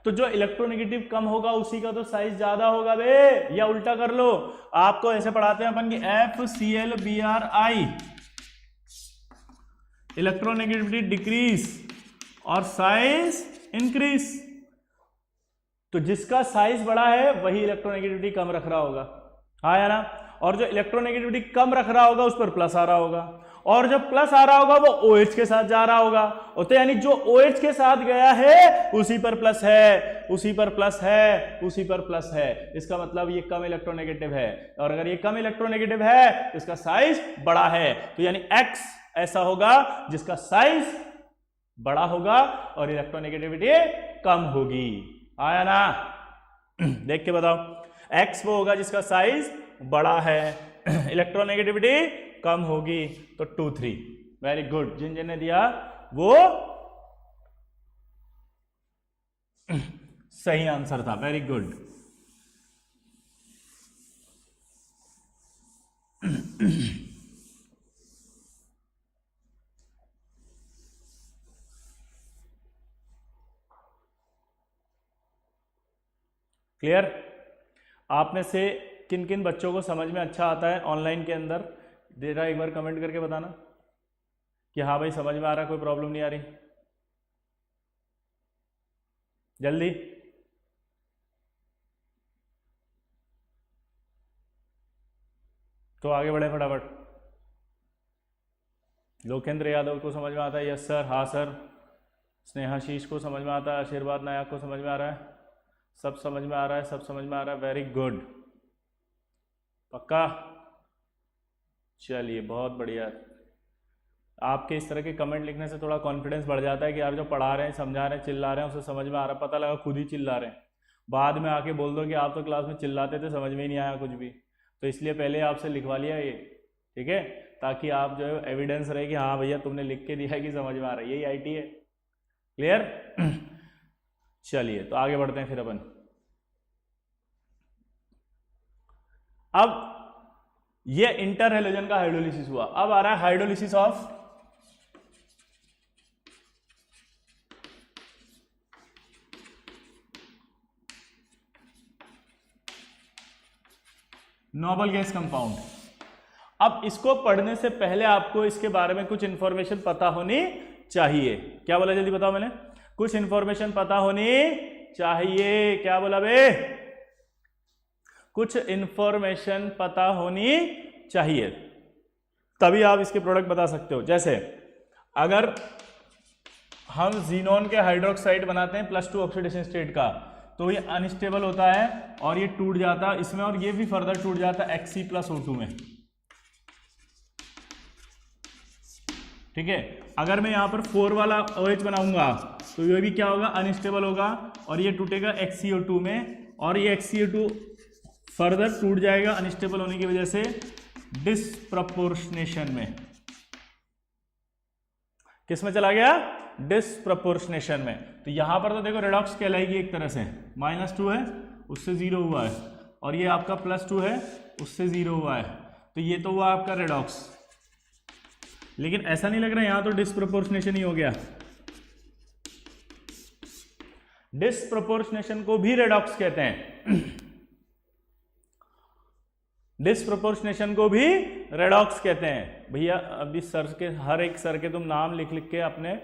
A: तो जो इलेक्ट्रोनेगेटिव कम होगा उसी का तो साइज ज्यादा होगा बे, या उल्टा कर लो। आपको ऐसे पढ़ाते हैं अपन की FClBrI, इलेक्ट्रोनेगेटिविटी डिक्रीज और साइज इंक्रीज। तो जिसका साइज बड़ा है वही इलेक्ट्रोनेगेटिविटी कम रख रहा होगा, हाँ या ना। और जो इलेक्ट्रोनेगेटिविटी कम रख रहा होगा उस पर प्लस आ रहा होगा, और जब प्लस आ रहा होगा वो OH के साथ जा रहा होगा। तो यानी जो OH के साथ गया है उसी पर प्लस है, उसी पर प्लस है, उसी पर प्लस है। इसका मतलब ये कम इलेक्ट्रोनेगेटिव है, और अगर ये कम इलेक्ट्रोनेगेटिव है तो इसका साइज बड़ा है। तो यानी X ऐसा होगा जिसका साइज बड़ा होगा और इलेक्ट्रोनेगेटिविटी कम होगी, आया ना। देख के बताओ, X वो होगा जिसका साइज बड़ा है, इलेक्ट्रोनेगेटिविटी कम होगी, तो 2-3 वेरी गुड। जिन जिन ने दिया वो सही आंसर था, वेरी गुड। क्लियर। आप में से किन किन बच्चों को समझ में अच्छा आता है ऑनलाइन के अंदर, जरा एक बार कमेंट करके बताना कि हाँ भाई समझ में आ रहा, कोई प्रॉब्लम नहीं आ रही। जल्दी। तो आगे बढ़े फटाफट। लोकेंद्र यादव को समझ में आता है, यस सर, हाँ सर। स्नेहाशीष को समझ में आता है, आशीर्वाद नायक को समझ में आ रहा है, सब समझ में आ रहा है, सब समझ में आ रहा है, वेरी गुड, पक्का। चलिए बहुत बढ़िया। आपके इस तरह के कमेंट लिखने से थोड़ा कॉन्फिडेंस बढ़ जाता है कि यार जो पढ़ा रहे हैं, समझा रहे हैं, चिल्ला रहे हैं, उसे समझ में आ रहा है। पता लगा खुद ही चिल्ला रहे हैं, बाद में आके बोल दो कि आप तो क्लास में चिल्लाते थे, समझ में ही नहीं आया कुछ भी। तो इसलिए पहले आपसे लिखवा लिया ये, ठीक है, ताकि आप जो है एविडेंस रहे कि हाँ भैया तुमने लिख के दिया है कि समझ में आ रहा है। यही IT है। क्लियर। चलिए तो आगे बढ़ते हैं फिर अपन। अब ये इंटर हैलोजन का हाइड्रोलिसिस हुआ, अब आ रहा है hydrolysis of noble gas compound. अब इसको पढ़ने से पहले आपको इसके बारे में कुछ इंफॉर्मेशन पता होनी चाहिए। क्या बोला, जल्दी बताओ। मैंने कुछ इंफॉर्मेशन पता होनी चाहिए। क्या बोला बे, कुछ इंफॉर्मेशन पता होनी चाहिए, तभी आप इसके प्रोडक्ट बता सकते हो। जैसे अगर हम जीनोन के हाइड्रोक्साइड बनाते हैं +2 ऑक्सीडेशन स्टेट का, तो ये अनस्टेबल होता है और ये टूट जाता है इसमें, और ये भी फर्दर टूट जाता है Xc+O2 में। ठीक है। अगर मैं यहाँ पर 4 वाला OH बनाऊंगा तो ये भी क्या होगा, अनस्टेबल होगा, और ये टूटेगा XCO2 में, और ये XCO2 फर्दर टूट जाएगा अनस्टेबल होने की वजह से डिसप्रपोर्शनेशन में। किस में चला गया, डिसप्रपोर्शनेशन में। तो यहां पर तो देखो रेडॉक्स कहलाएगी एक तरह से, -2 है उससे 0 हुआ है, और ये आपका +2 है उससे 0 हुआ है, तो ये तो हुआ आपका रेडॉक्स। लेकिन ऐसा नहीं लग रहा यहां तो डिस्प्रोपोर्शनेशन ही हो गया। डिस्प्रोपोर्शनेशन को भी रेडॉक्स कहते हैं, डिस्प्रोपोर्शनेशन को भी रेडॉक्स कहते हैं। भैया अभी सर के हर एक सर के तुम नाम लिख लिख के अपने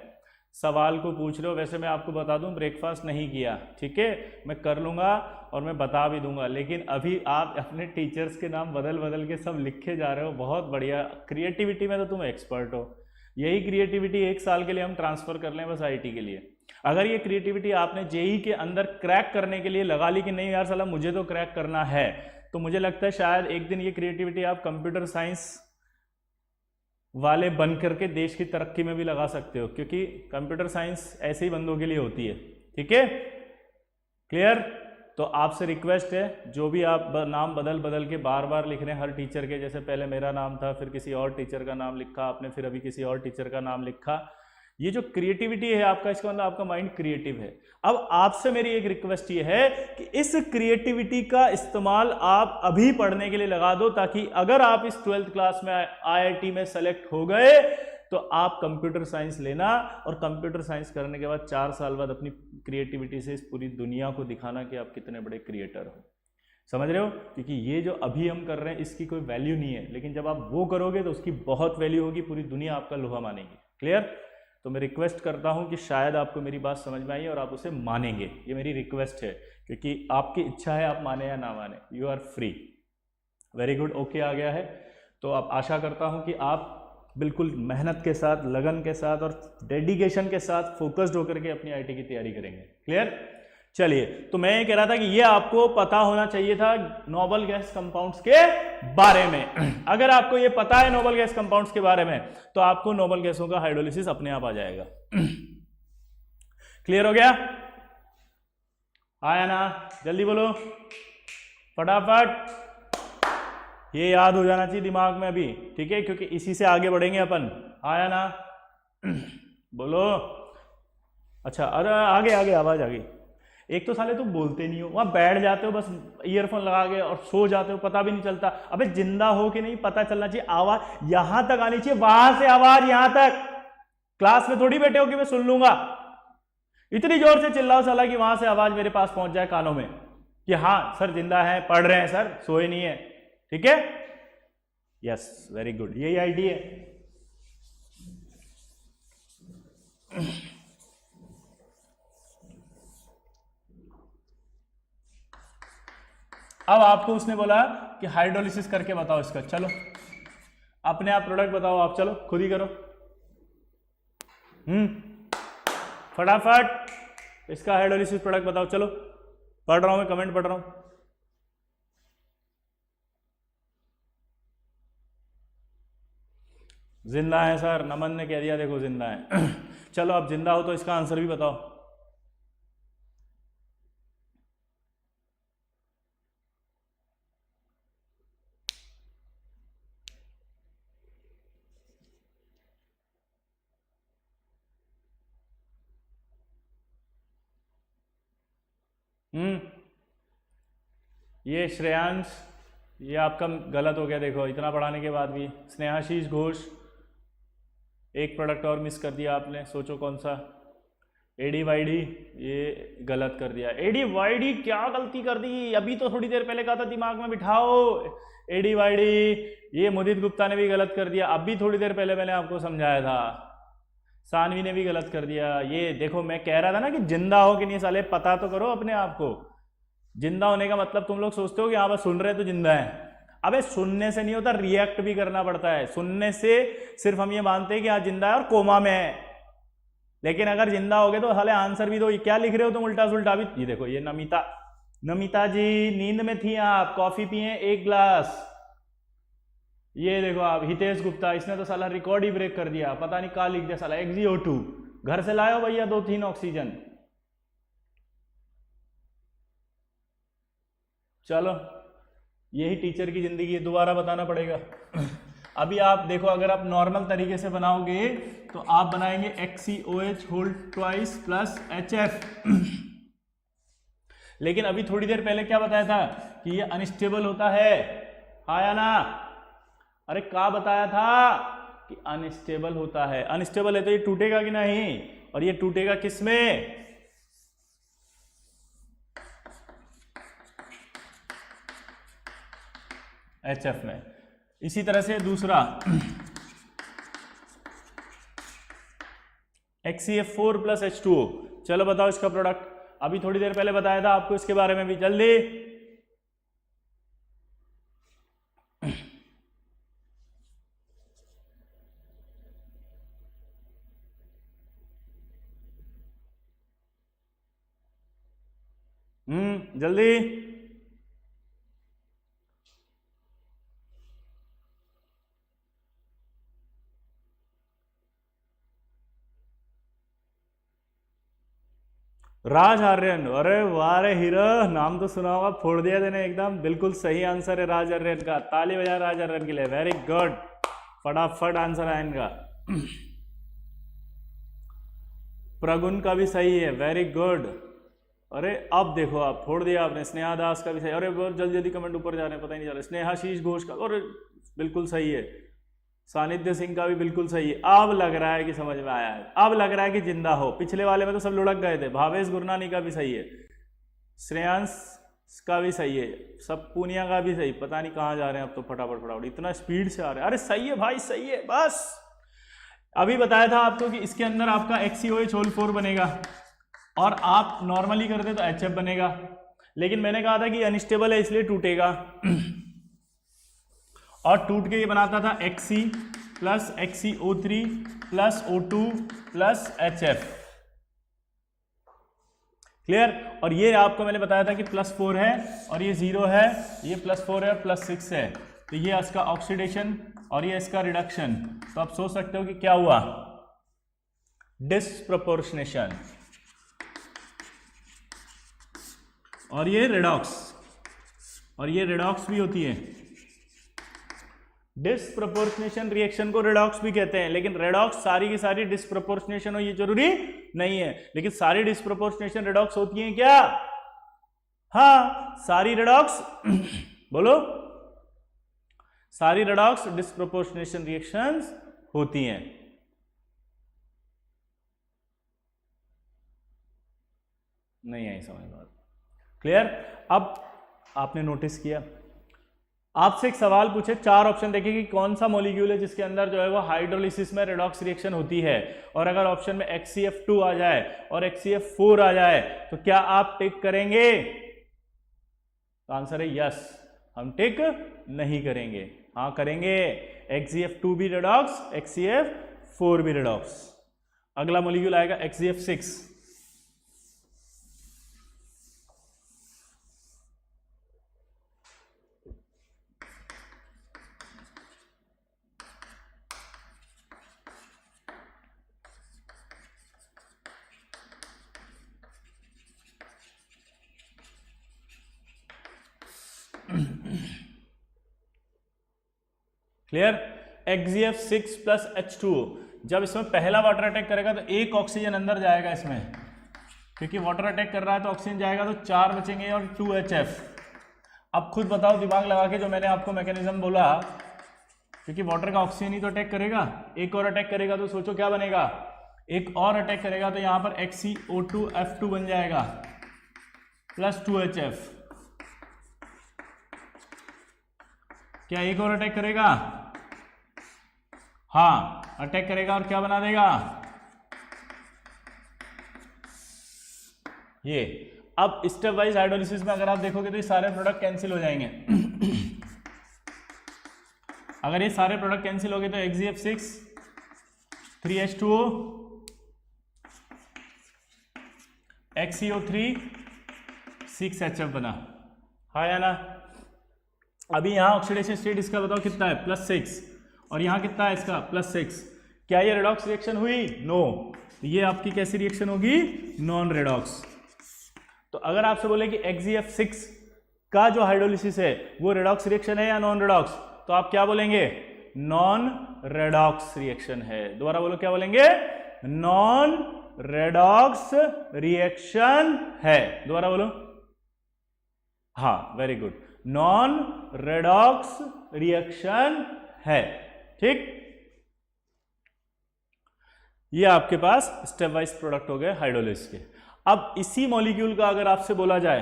A: सवाल को पूछ रहे हो। वैसे मैं आपको बता दूं ब्रेकफास्ट नहीं किया, ठीक है, मैं कर लूंगा और मैं बता भी दूंगा, लेकिन अभी आप अपने टीचर्स के नाम बदल बदल के सब लिखे जा रहे हो। बहुत बढ़िया, क्रिएटिविटी में तो तुम एक्सपर्ट हो। यही क्रिएटिविटी 1 साल के लिए हम ट्रांसफर कर लें बस आईटी के लिए। अगर ये क्रिएटिविटी आपने जेई के अंदर क्रैक करने के लिए लगा ली कि नहीं यार साला मुझे तो क्रैक करना है, तो मुझे लगता है शायद एक दिन ये क्रिएटिविटी आप कंप्यूटर साइंस वाले बन करके देश की तरक्की में भी लगा सकते हो, क्योंकि कंप्यूटर साइंस ऐसे ही बंदों के लिए होती है। ठीक है, क्लियर? तो आपसे रिक्वेस्ट है, जो भी आप नाम बदल बदल के बार बार लिख रहे हैं हर टीचर के, जैसे पहले मेरा नाम था, फिर किसी और टीचर का नाम लिखा आपने, फिर अभी किसी और टीचर का नाम लिखा, ये जो क्रिएटिविटी है आपका, इसका मतलब आपका माइंड क्रिएटिव है। अब आपसे मेरी एक रिक्वेस्ट ये है कि इस क्रिएटिविटी का इस्तेमाल आप अभी पढ़ने के लिए लगा दो, ताकि अगर आप इस 12th क्लास में आईआईटी में सेलेक्ट हो गए तो आप कंप्यूटर साइंस लेना, और कंप्यूटर साइंस करने के बाद 4 साल बाद अपनी क्रिएटिविटी से इस पूरी दुनिया को दिखाना कि आप कितने बड़े क्रिएटर हो। समझ रहे हो? क्योंकि ये जो अभी हम कर रहे हैं इसकी कोई वैल्यू नहीं है, लेकिन जब आप वो करोगे तो उसकी बहुत वैल्यू होगी, पूरी दुनिया आपका लोहा मानेगी। क्लियर? तो मैं रिक्वेस्ट करता हूं कि शायद आपको मेरी बात समझ में आई और आप उसे मानेंगे, ये मेरी रिक्वेस्ट है, क्योंकि आपकी इच्छा है आप माने या ना माने, you are free. Very good, okay आ गया है। तो अब आशा करता हूं कि आप बिल्कुल मेहनत के साथ, लगन के साथ और डेडिकेशन के साथ फोकस्ड होकर के अपनी आईटी की तैयारी करेंगे। क्लियर? चलिए, तो मैं ये कह रहा था कि ये आपको पता होना चाहिए था नोबल गैस कंपाउंड्स के बारे में। अगर आपको ये पता है नोबल गैस कंपाउंड्स के बारे में, तो आपको नोबल गैसों का हाइड्रोलिसिस अपने आप आ जाएगा। क्लियर हो गया? आया ना? जल्दी बोलो फटाफट, ये याद हो जाना चाहिए दिमाग में अभी, ठीक है, क्योंकि इसी से आगे बढ़ेंगे अपन। आया ना? बोलो। अच्छा, अरे आगे आगे आवाज आ गई। एक तो साले तुम बोलते नहीं हो, वहां बैठ जाते हो बस ईयरफोन लगा के और सो जाते हो, पता भी नहीं चलता। अबे जिंदा हो कि नहीं पता चलना चाहिए, आवाज यहां तक आनी चाहिए, वहां से आवाज यहां तक। क्लास में थोड़ी बैठे हो कि मैं सुन लूंगा, इतनी जोर से चिल्लाओ साला कि वहां से आवाज मेरे पास पहुंच जाए कानों में कि हाँ सर जिंदा है, पढ़ रहे हैं सर, सोए नहीं है। ठीक है? यस, वेरी गुड, यही आईडिया है। अब आपको उसने बोला कि हाइड्रोलिसिस करके बताओ इसका, चलो अपने आप प्रोडक्ट बताओ, आप चलो खुद ही करो। फटाफट इसका हाइड्रोलिसिस प्रोडक्ट बताओ, चलो पढ़ रहा हूं मैं, कमेंट पढ़ रहा हूं। जिंदा है सर, नमन ने कह दिया, देखो जिंदा है। चलो अब जिंदा हो तो इसका आंसर भी बताओ। ये श्रेयांश, ये आपका गलत हो गया, देखो इतना पढ़ाने के बाद भी। स्नेहाशीष घोष, एक प्रोडक्ट और मिस कर दिया आपने, सोचो कौन सा। एडीवाईडी, ये गलत कर दिया। एडीवाईडी क्या गलती कर दी, अभी तो थोड़ी देर पहले कहा था दिमाग में बिठाओ एडीवाईडी। ये मुदित गुप्ता ने भी गलत कर दिया, अभी थोड़ी देर पहले मैंने आपको समझाया था। सानवी ने भी गलत कर दिया। ये देखो मैं कह रहा था ना कि जिंदा हो कि नहीं साले, पता तो करो अपने आप को। जिंदा होने का मतलब तुम लोग सोचते हो कि हाँ बस सुन रहे तो जिंदा है। अबे सुनने से नहीं होता, रिएक्ट भी करना पड़ता है। सुनने से सिर्फ हम ये मानते हैं कि हाँ जिंदा है और कोमा में है, लेकिन अगर जिंदा हो गए तो हाले आंसर भी दो। ये क्या लिख रहे हो तुम उल्टा सुल्टा भी। ये देखो, ये नमिता, नमिता जी नींद में थी आप, कॉफी पिए 1 ग्लास। ये देखो आप हितेश गुप्ता, इसने तो साला रिकॉर्ड ही ब्रेक कर दिया, पता नहीं क्या लिख दिया साला, XiO2। घर से लाओ भैया 2-3 ऑक्सीजन। चलो यही टीचर की जिंदगी है, दोबारा बताना पड़ेगा। अभी आप देखो, अगर आप नॉर्मल तरीके से बनाओगे तो आप बनाएंगे XCOH whole twice plus HF। लेकिन अभी थोड़ी देर पहले क्या बताया था कि ये अनस्टेबल होता है, आया ना? अरे क्या बताया था कि अनस्टेबल होता है। अनस्टेबल है तो ये टूटेगा कि नहीं, और ये टूटेगा किसमें, HF में। इसी तरह से दूसरा HCF4 + H2O। चलो बताओ इसका प्रोडक्ट, अभी थोड़ी देर पहले बताया था आपको इसके बारे में भी, जल्दी। जल्दी। राज आर्यन, अरे वाह रे हीरो, नाम तो सुना होगा, फोड़ दिया देने एकदम, बिल्कुल सही आंसर है राज आर्यन का। ताली बजाए राज आर्यन के लिए, वेरी गुड, फटाफट आंसर है इनका। प्रगुण का भी सही है, वेरी गुड। अरे अब देखो, आप फोड़ दिया आपने। स्नेहा दास का भी सही, अरे बहुत जल्दी जल्दी कमेंट ऊपर जा रहे हैं, पता ही नहीं चल रहा। स्नेहाशीष घोष का, और बिल्कुल सही है। सानिध्य सिंह का भी बिल्कुल सही है। अब लग रहा है कि समझ में आया है, अब लग रहा है कि जिंदा हो। पिछले वाले में तो सब लुढ़क गए थे। भावेश गुरनानी का भी सही है, श्रेयांश का भी सही है, सब पूनिया का भी सही। पता नहीं कहाँ जा रहे हैं अब तो, फटाफट फटाफट इतना स्पीड से आ रहे हैं। अरे सही है भाई, सही है। बस अभी बताया था आपको कि इसके अंदर आपका XCOH होल 4 बनेगा, और आप नॉर्मली करते तो HF बनेगा, लेकिन मैंने कहा था कि अनस्टेबल है इसलिए टूटेगा। और टूट के ये बनाता था Xc + XCO3 + O2 + HF। Clear. और ये आपको मैंने बताया था कि +4 है और ये 0 है, ये +4 है और +6 है, तो ये इसका ऑक्सीडेशन और ये इसका रिडक्शन। तो आप सोच सकते हो कि क्या हुआ, डिस्प्रपोर्शनेशन। और ये रेडॉक्स, और ये रेडॉक्स भी होती है। डिस्प्रपोर्शनेशन रिएक्शन को रेडॉक्स भी कहते हैं, लेकिन रेडॉक्स सारी की सारी डिस्प्रपोर्शनेशन हो ये जरूरी नहीं है, लेकिन सारी डिस्प्रपोर्शनेशन रेडॉक्स होती हैं क्या? हाँ, सारी रेडॉक्स बोलो, सारी रेडॉक्स डिस्प्रपोर्शनेशन रिएक्शंस होती हैं। नहीं आई समझ बात? क्लियर। अब आपने नोटिस किया, आपसे एक सवाल पूछे, 4 ऑप्शन देखे कि कौन सा मॉलिक्यूल है जिसके अंदर जो है वो हाइड्रोलिसिस में रेडॉक्स रिएक्शन होती है, और अगर ऑप्शन में HCF2 आ जाए और HCF4 आ जाए तो क्या आप टिक करेंगे? तो आंसर है यस, हम टिक नहीं करेंगे। हाँ करेंगे, HCF2 भी रेडॉक्स, HCF4 भी रेडॉक्स। अगला मॉलिक्यूल आएगा HCF6। क्लियर। HCF6 + H2O, जब इसमें पहला वाटर अटैक करेगा तो एक ऑक्सीजन अंदर जाएगा इसमें, क्योंकि वाटर अटैक कर रहा है तो ऑक्सीजन जाएगा, तो 4 बचेंगे और 2 HF। अब खुद बताओ दिमाग लगा के, जो मैंने आपको मैकेनिज्म बोला, क्योंकि वाटर का ऑक्सीजन ही तो अटैक करेगा, एक और अटैक करेगा तो सोचो क्या बनेगा, एक और अटैक करेगा तो यहां पर HCO2F2 बन जाएगा + 2 HF। क्या एक और अटैक करेगा? हाँ अटैक करेगा, और क्या बना देगा ये। अब स्टेप वाइज हाइड्रोलिसिस में अगर आप देखोगे तो ये सारे प्रोडक्ट कैंसिल हो जाएंगे। अगर ये सारे प्रोडक्ट कैंसिल हो गए तो HCF6 3H2O, XCO3 6HF बना, हाँ या ना? अभी यहाँ ऑक्सीडेशन स्टेट इसका बताओ कितना है, +6, और यहाँ कितना है इसका +6। क्या ये रेडॉक्स रिएक्शन हुई? नो। तो ये आपकी कैसी रिएक्शन होगी? Non redox. तो अगर आपसे बोले कि HCF6 का जो हाइड्रोलिसिस है वो रेडॉक्स रिएक्शन है या नॉन रेडॉक्स, तो आप क्या बोलेंगे? नॉन रेडॉक्स रिएक्शन है। दोबारा बोलो, क्या बोलेंगे? नॉन रेडॉक्स रिएक्शन है। दोबारा बोलो, हाँ very good, non redox reaction है। ठीक, ये आपके पास स्टेप वाइज प्रोडक्ट हो गए हाइड्रोलिसिस के। अब इसी मॉलिक्यूल का अगर आपसे बोला जाए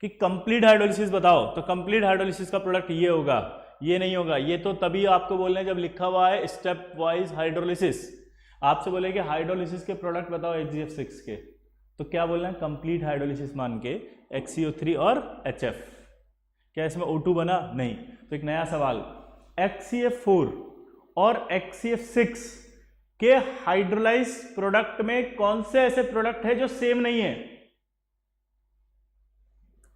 A: कि कंप्लीट हाइड्रोलिसिस बताओ, तो कंप्लीट हाइड्रोलिसिस का प्रोडक्ट ये होगा, ये नहीं होगा। ये तो तभी आपको बोलना है जब लिखा हुआ है स्टेप वाइज हाइड्रोलिसिस। आपसे बोले कि हाइड्रोलिसिस के प्रोडक्ट बताओ HgF6 के, तो क्या बोलना है, कंप्लीट हाइड्रोलिसिस मान के HCO3 और HF। क्या इसमें O2 बना? नहीं। तो एक नया सवाल, HCF4 और HCF6 के हाइड्रोलाइज प्रोडक्ट में कौन से ऐसे प्रोडक्ट है जो सेम नहीं है?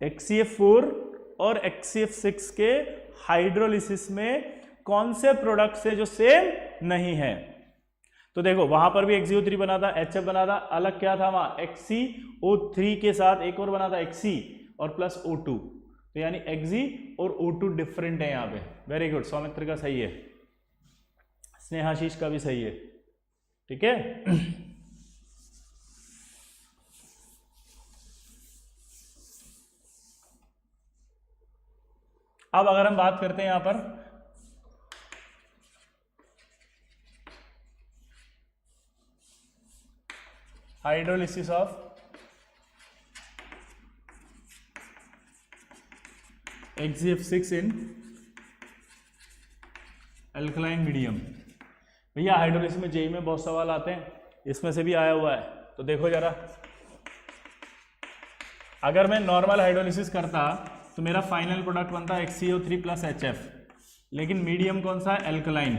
A: HCF4 और HCF6 के हाइड्रोलिसिस में कौन से प्रोडक्ट है जो सेम नहीं है? तो देखो वहां पर भी HCO3 बना था, HF बना था, अलग क्या था वहां, HCO3 के साथ एक और बना था HC और प्लस O2। तो यानी Hg और O2 डिफरेंट है यहाँ पे। वेरी गुड, सौमित्र का सही है, स्नेहाशीष का भी सही है, ठीक है। अब अगर हम बात करते हैं यहां पर hydrolysis of HgF6 in alkaline medium. भैया हाइड्रोलिसिस में जेई में बहुत सवाल आते हैं, इसमें से भी आया हुआ है। तो देखो जरा, अगर मैं नॉर्मल हाइड्रोलिसिस करता तो मेरा फाइनल प्रोडक्ट बनता HCO3 प्लस HF, लेकिन मीडियम कौन सा है, एल्कलाइन।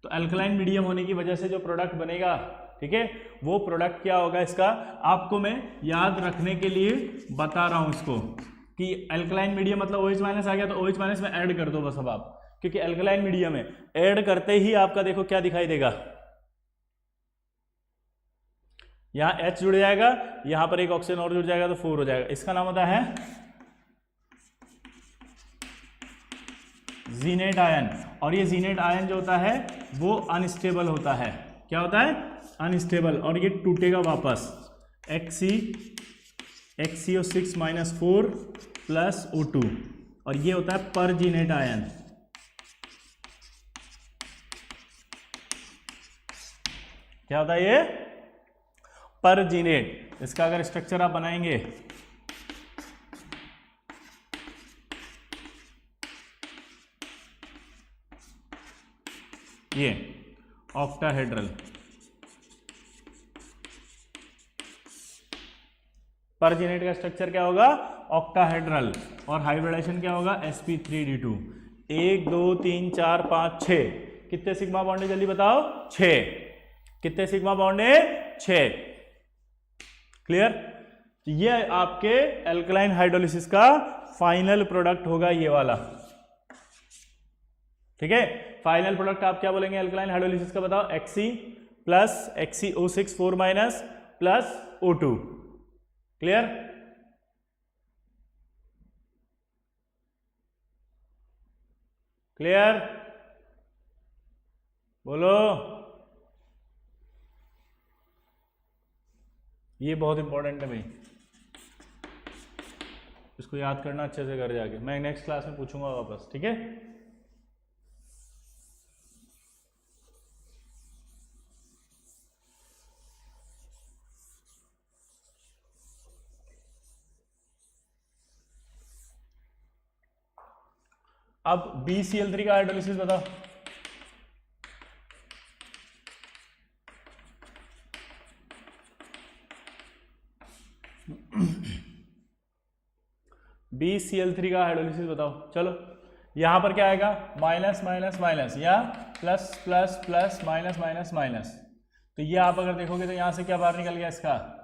A: तो एल्कलाइन मीडियम होने की वजह से जो प्रोडक्ट बनेगा, ठीक है, वो प्रोडक्ट क्या होगा इसका, आपको मैं याद रखने के लिए बता रहा हूं इसको कि एल्कलाइन मीडियम मतलब OH माइनस आ गया तो OH माइनस में ऐड कर दो बस अब आप, क्योंकि एल्कलाइन मीडियम है। ऐड करते ही आपका देखो क्या दिखाई देगा, यहां H जुड़ जाएगा, यहां पर एक ऑक्सीजन और जुड़ जाएगा तो 4 हो जाएगा। इसका नाम होता है जीनेट आयन। और ये जीनेट आयन जो होता है वो अनस्टेबल होता है। क्या होता है, अनस्टेबल। और ये टूटेगा वापस, HCO6 माइनस 4 प्लस O2, और ये होता है पर जीनेट आयन। क्या होता है ये, पर जीनेट। इसका अगर स्ट्रक्चर आप बनाएंगे, ये ऑक्टाहेड्रल, पर जीनेट का स्ट्रक्चर क्या होगा, ऑक्टाहेड्रल। और हाइब्रिडाइजेशन क्या होगा, sp3d2। 1 2 3 4 5 6, कितने सिग्मा बॉन्ड है जल्दी बताओ, 6। कितने सिग्मा बॉन्ड है, 6। क्लियर। तो ये आपके एल्कलाइन हाइड्रोलिसिस का फाइनल प्रोडक्ट होगा ये वाला, ठीक है। फाइनल प्रोडक्ट आप क्या बोलेंगे एल्कलाइन हाइड्रोलिसिस का, बताओ, Xc plus HCO6 4 minus plus O2। Clear. Clear, बोलो। ये बहुत इंपॉर्टेंट है भाई, इसको याद करना अच्छे से घर जाके, मैं नेक्स्ट क्लास में पूछूंगा वापस, ठीक है। अब BCl3 का हाइड्रोलिसिस बताओ। BCl3 का हाइड्रोलिसिस बताओ। चलो यहां पर क्या आएगा, माइनस माइनस माइनस या plus plus plus minus minus minus. तो ये आप अगर देखोगे तो यहां से क्या बाहर निकल गया इसका,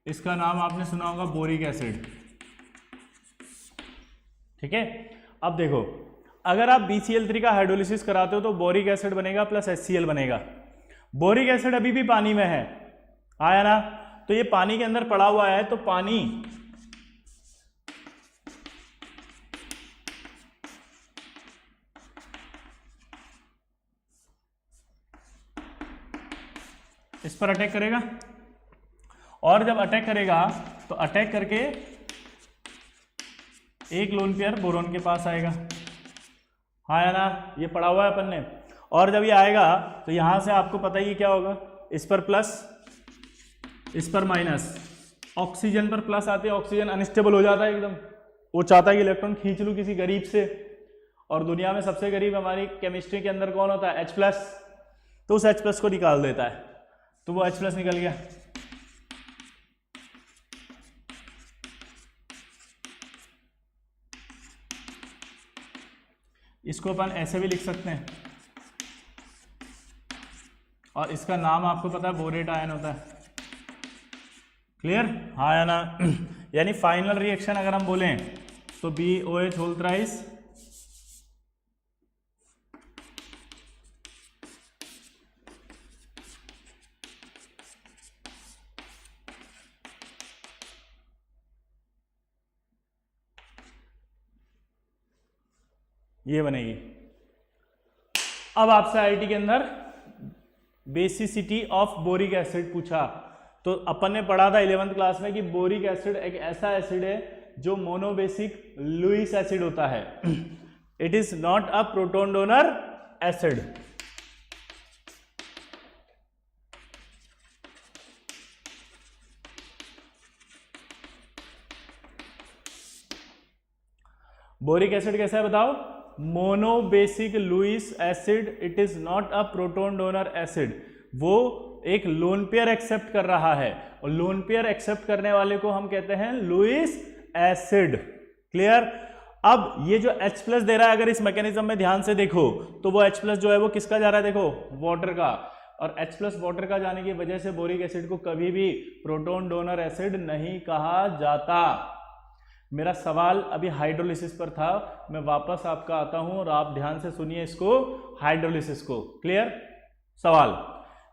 A: इसका नाम आपने सुना होगा बोरिक एसिड, ठीक है। अब देखो, अगर आप BCl3 का हाइड्रोलिसिस कराते हो तो बोरिक एसिड बनेगा प्लस HCl बनेगा। बोरिक एसिड अभी भी पानी में है, आया ना, तो ये पानी के अंदर पड़ा हुआ है, तो पानी इस पर अटैक करेगा, और जब अटैक करेगा तो अटैक करके एक लोन पेयर बोरोन के पास आएगा। हाँ या ना, ये पढ़ा हुआ है अपन ने। और जब ये आएगा तो यहाँ से आपको पता ही क्या होगा, इस पर प्लस इस पर माइनस, ऑक्सीजन पर प्लस आते हैं, ऑक्सीजन अनस्टेबल हो जाता है एकदम, वो चाहता है कि इलेक्ट्रॉन खींच लूँ किसी गरीब से, और दुनिया में सबसे गरीब हमारी केमिस्ट्री के अंदर कौन होता है, H+, तो उस H+ को निकाल देता है, तो वो H+ निकल गया। इसको अपन ऐसे भी लिख सकते हैं, और इसका नाम आपको पता है बोरेट आयन होता है। क्लियर, हाँ या ना? यानी फाइनल रिएक्शन अगर हम बोलें तो BOH होल थ्राइस ये बनेगी। अब आपसे आईटी के अंदर बेसिसिटी ऑफ बोरिक एसिड पूछा, तो अपन ने पढ़ा था 11th क्लास में कि बोरिक एसिड एक ऐसा एसिड है जो मोनोबेसिक लुईस एसिड होता है। It is not a proton donor acid. Boric acid कैसा है बताओ, monobasic Lewis acid, it is not a proton donor acid. वो एक लोन पेयर एक्सेप्ट कर रहा है, और लोन पेयर एक्सेप्ट करने वाले को हम कहते हैं लुईस एसिड। क्लियर। अब ये जो H+ दे रहा है, अगर इस मैकेनिज्म में ध्यान से देखो तो वो H+ जो है वो किसका जा रहा है, देखो वाटर का, और H+ वाटर का जाने की वजह से बोरिक एसिड को कभी भी प्रोटॉन डोनर एसिड नहीं कहा जाता। मेरा सवाल अभी हाइड्रोलिसिस पर था, मैं वापस आपका आता हूं और आप ध्यान से सुनिए इसको, हाइड्रोलिसिस को। क्लियर। सवाल,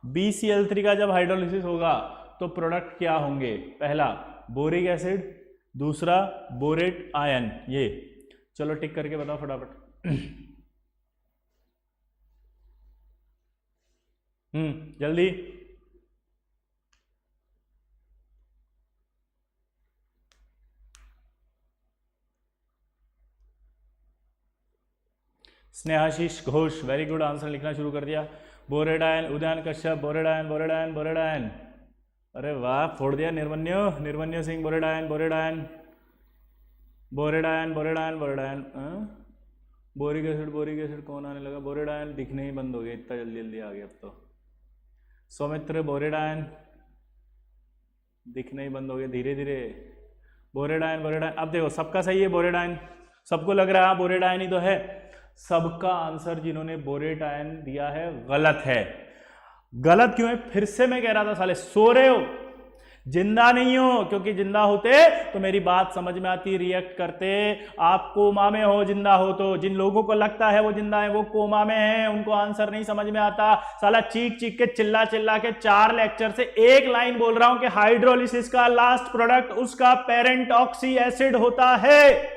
A: BCl3 का जब हाइड्रोलिसिस होगा तो प्रोडक्ट क्या होंगे, पहला बोरिक एसिड, दूसरा बोरेट आयन। ये चलो टिक करके बताओ फटाफट। जल्दी। Snehashish Ghosh, very good, answer लिखना शुरू कर दिया। Borate ion, Udayan Kashyap, borate ion, borate ion, borate ion, अरे वाह, फोड़ दिया। Nirmanyu Singh, borate ion, borate ion, borate ion, borate ion, borate ion. Boric acid कौन आने लगा, बोरेट आयन दिखने ही बंद हो गया, इतना जल्दी जल्दी आ गया अब तो। सौमित्र, बोरेट आयन दिखने ही बंद हो गया धीरे धीरे। बोरेट आयन, बोरेट आयन, अब देखो सबका सही है बोरेट आयन, सबको लग रहा है बोरेट आयन ही तो है। सबका आंसर जिन्होंने बोरेट आयन दिया है गलत है। गलत क्यों है, फिर से मैं कह रहा था, साले सो रहे हो, जिंदा नहीं हो, क्योंकि जिंदा होते तो मेरी बात समझ में आती, रिएक्ट करते। आप कोमा में हो जिंदा हो तो, जिन लोगों को लगता है वो जिंदा है वो कोमा में है, उनको आंसर नहीं समझ में आता। साला चीख चीख के चिल्ला चिल्ला के 4 लेक्चर से एक लाइन बोल रहा हूं कि हाइड्रोलिसिस का लास्ट प्रोडक्ट उसका पेरेंट ऑक्सी एसिड होता है।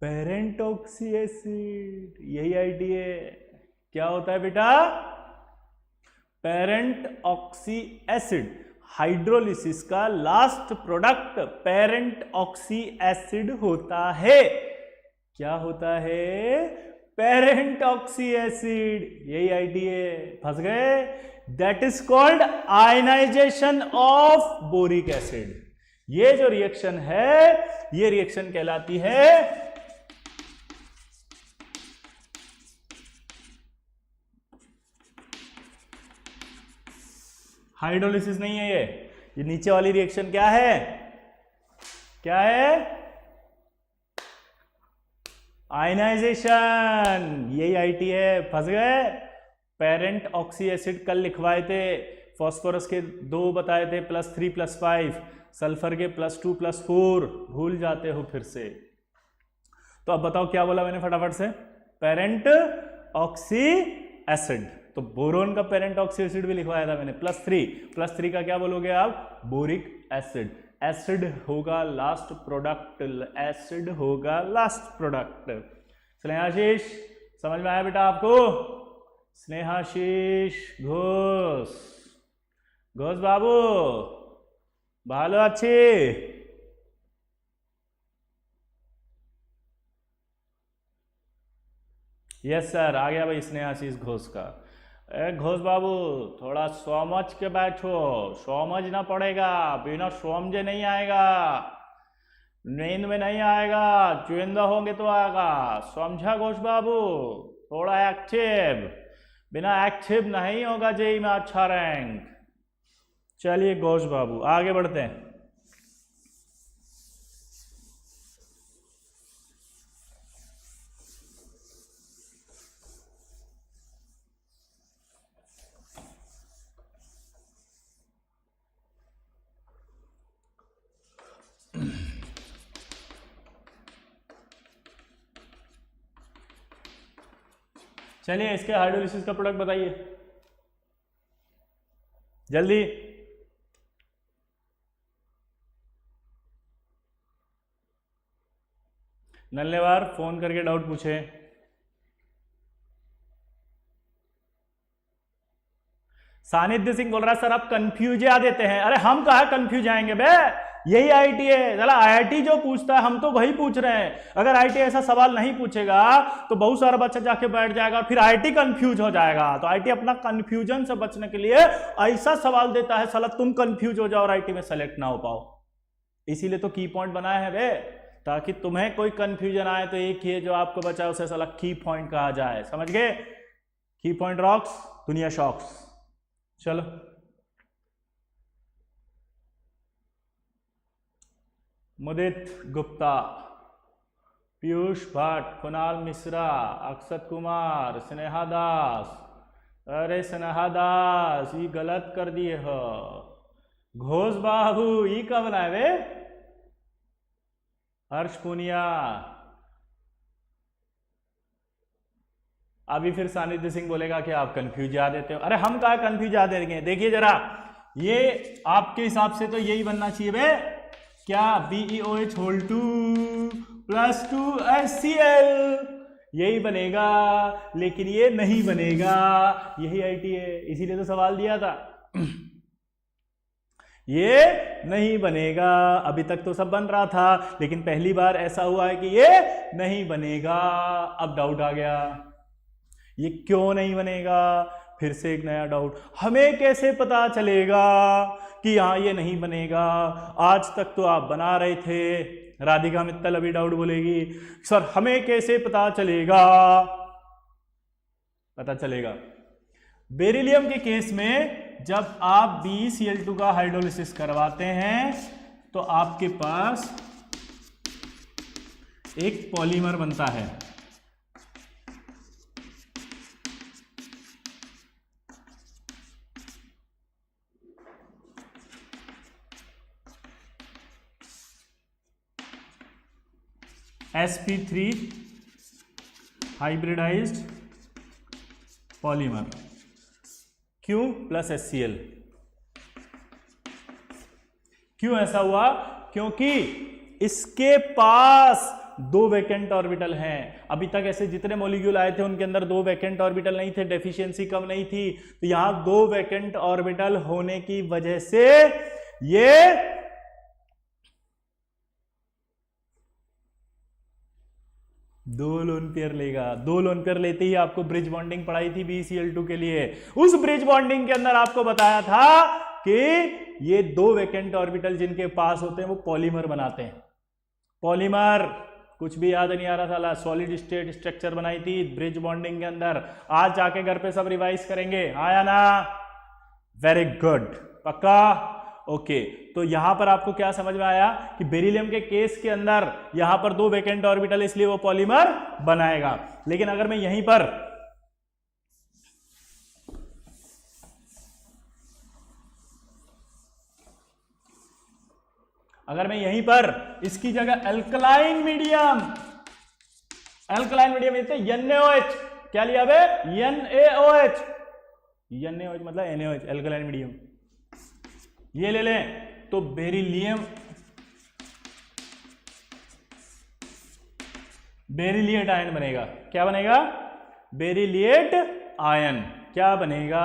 A: पेरेंट ऑक्सी एसिड, यही आईडी है। क्या होता है बेटा, पेरेंट ऑक्सी एसिड। हाइड्रोलिसिस का last product parent oxy acid होता है। क्या होता है, पेरेंट ऑक्सी एसिड, यही आईडी है। फंस गए। That is called ionization of boric acid. ये जो रिएक्शन है, ये रिएक्शन कहलाती है हाइड्रोलिसिस। नहीं है ये नीचे वाली रिएक्शन क्या है, क्या है, आयनाइजेशन, यही आईटी है। फंस गए। पेरेंट ऑक्सी एसिड कल लिखवाए थे, फास्फोरस के 2 बताए थे, +3 +5, सल्फर के +2 +4, भूल जाते हो फिर से। तो अब बताओ क्या बोला मैंने फटाफट से, पेरेंट ऑक्सी एसिड। तो बोरोन का पेरेंट ऑक्सी एसिड भी लिखवाया था मैंने, +3 का क्या बोलोगे आप, बोरिक एसिड। एसिड होगा लास्ट प्रोडक्ट, एसिड होगा लास्ट प्रोडक्ट। स्नेहाशीष समझ में आया बेटा आपको, स्नेहाशीष घोष, घोष बाबू, भालो अच्छी। . यस सर, आ गया भाई स्नेहाशीष घोष का। घोष बाबू थोड़ा समझ के बैठो, समझना पड़ेगा, बिना समझे नहीं आएगा, नींद में नहीं आएगा, चुनिंदा होंगे तो आएगा, समझा घोष बाबू? थोड़ा एक्टिव, बिना एक्टिव नहीं होगा जेई में अच्छा रैंक। चलिए घोष बाबू आगे बढ़ते हैं। चलिए इसके हाइड्रोलिसिस का प्रोडक्ट बताइए जल्दी। नल्लेवार फोन करके डाउट पूछे। सानिध्य सिंह बोल रहा है सर आप कंफ्यूज आ देते हैं। अरे हम कहा कंफ्यूज आएंगे बे, यही आईटी है। चला आईआईटी जो पूछता है हम तो वही पूछ रहे हैं। अगर आईआईटी ऐसा सवाल नहीं पूछेगा तो बहुत सारा बच्चा जाके बैठ जाएगा, फिर आईआईटी कंफ्यूज हो जाएगा। तो आईआईटी अपना कंफ्यूजन से बचने के लिए ऐसा सवाल देता है साला तुम कंफ्यूज हो जाओ और आईआईटी में सेलेक्ट ना हो पाओ। इसीलिए तो की पॉइंट बनाया है बे, ताकि तुम्हें कोई कंफ्यूजन आए तो एक ही है जो आपको बचाए, उसे साला की पॉइंट कहा जाए। समझ गए? की पॉइंट रॉक्स दुनिया शॉक्स। चलो मुदित गुप्ता, पीयूष भट्ट, कुणाल मिश्रा, अक्षत कुमार, स्नेहा दास। अरे स्नेहा दास ये गलत कर दिए हो। घोष बाबू ये कब बनाए वे? हर्ष पुनिया। अभी फिर सानिध्य सिंह बोलेगा कि आप कंफ्यूज आ देते हो। अरे हम कहा कंफ्यूज आ देंगे। देखिए जरा, ये आपके हिसाब से तो यही बनना चाहिए बे, क्या BeOH होल 2 + 2HCl यही बनेगा, लेकिन ये नहीं बनेगा। यही आईटी है, इसीलिए तो सवाल दिया था। ये नहीं बनेगा। अभी तक तो सब बन रहा था, लेकिन पहली बार ऐसा हुआ है कि ये नहीं बनेगा। अब डाउट आ गया, ये क्यों नहीं बनेगा? फिर से एक नया डाउट, हमें कैसे पता चलेगा कि यहां ये नहीं बनेगा? आज तक तो आप बना रहे थे। राधिका मित्तल अभी डाउट बोलेगी, सर हमें कैसे पता चलेगा? पता चलेगा बेरिलियम के केस में जब आप BeCl2 का हाइड्रोलिसिस करवाते हैं तो आपके पास एक पॉलीमर बनता है। sp3 hybridised polymer Q + HCl। क्यों ऐसा हुआ? क्योंकि इसके पास 2 वैकेंट ऑर्बिटल हैं। अभी तक ऐसे जितने मॉलिक्यूल आए थे उनके अंदर 2 वैकेंट ऑर्बिटल नहीं थे, डेफिशिएंसी कम नहीं थी। तो यहां 2 वैकेंट ऑर्बिटल होने की वजह से ये दो लोन पेयर लेगा। 2 लोन पेयर लेते ही आपको ब्रिज बॉन्डिंग पढ़ाई थी BeCl2 के लिए। उस ब्रिज बॉन्डिंग के अंदर आपको बताया था कि ये 2 वैकेंट ऑर्बिटल जिनके पास होते हैं वो पॉलीमर बनाते हैं। पॉलीमर कुछ भी याद नहीं आ रहा था, सॉलिड स्टेट स्ट्रक्चर बनाई थी ब्रिज बॉन्डिंग के अंदर। आज जाके घर पे सब रिवाइज करेंगे, आया ना? वेरी गुड, पक्का? ओके, तो यहां पर आपको क्या समझ में आया कि बेरिलियम के केस के अंदर यहां पर 2 वैकेंट ऑर्बिटल, इसलिए वो पॉलीमर बनाएगा। लेकिन अगर मैं यहीं पर इसकी जगह एल्कलाइन मीडियम NaOH, क्या लिया बे? NaOH मतलब NaOH, एल्कलाइन मीडियम। ये ले लें तो बेरिलिएट आयन बनेगा। क्या बनेगा? बेरिलिएट आयन। क्या बनेगा?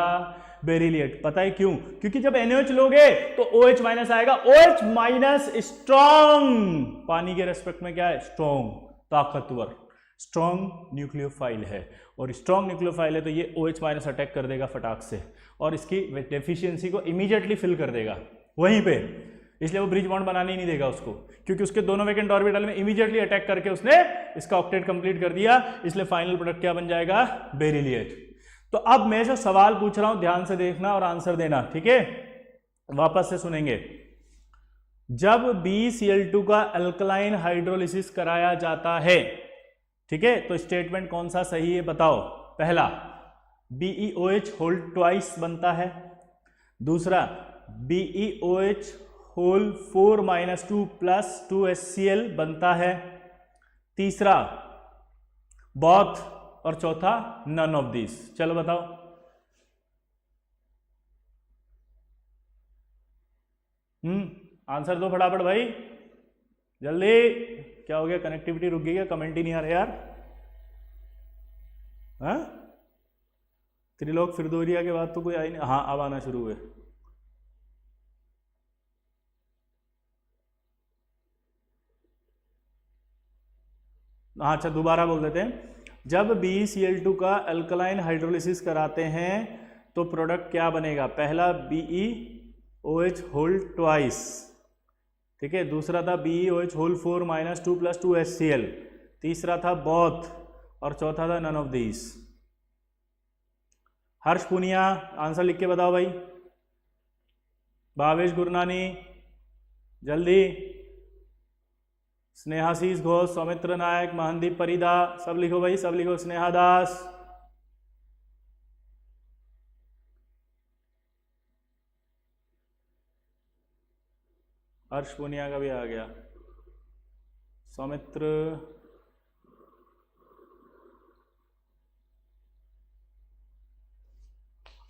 A: बेरिलिएट। पता है क्यों? क्योंकि जब NaOH लोगे तो OH- आएगा। OH- स्ट्रॉन्ग, पानी के रेस्पेक्ट में क्या है? स्ट्रॉन्ग, ताकतवर। स्ट्रॉन्ग न्यूक्लियोफाइल है, और स्ट्रॉन्ग न्यूक्लियोफाइल है तो ये OH माइनस अटैक कर देगा फटाक से और इसकी डेफिशिएंसी को इमीडिएटली फिल कर देगा वहीं पे, इसलिए वो ब्रिज बॉन्ड बनाने ही नहीं देगा उसको, क्योंकि उसके दोनों वैकेंट ऑर्बिटल में इमीडिएटली अटैक करके उसने इसका ऑक्टेट कंप्लीट कर दिया, इसलिए फाइनल प्रोडक्ट क्या बन जाएगा, बेरिलिएट। तो अब मैं जो सवाल पूछ रहा हूं ध्यान से देखना और आंसर देना, ठीक है, वापस से सुनेंगे। जब BeCl2 का अल्कलाइन हाइड्रोलिसिस कराया जाता है, ठीक है, तो स्टेटमेंट कौन सा सही है बताओ। पहला, BeOH होल ट्वाइस बनता है। दूसरा, BeOH होल 4 - 2 + 2HCl बनता है। तीसरा, बोथ, और चौथा नन ऑफ दिस। चलो बताओ। आंसर दो फटाफट भाई, जल्दी। क्या हो गया, कनेक्टिविटी रुक गई है, कमेंट ही नहीं आ रहा यार। हाँ, त्रिलोक फिरदौरिया के बाद तो कोई आई नहीं। हाँ, अब आना शुरू हुए। हाँ, अच्छा दोबारा बोल देते हैं। जब BeCl2 का अल्कलाइन हाइड्रोलिसिस कराते हैं तो प्रोडक्ट क्या बनेगा। पहला BeOH होल ट्वाइस, ठीक है। दूसरा था BeOH होल 4 - 2 + 2HCl। तीसरा था बोथ, और चौथा था none of these. Harsh Punia answer लिख के बताओ भाई। भावेश गुरनानी जल्दी। स्नेहाशीष घोष, सौमित्र नायक, महनदीप परिदा, सब लिखो भाई, सब लिखो। स्नेहा दास, हर्ष पुनिया का भी आ गया। सौमित्र,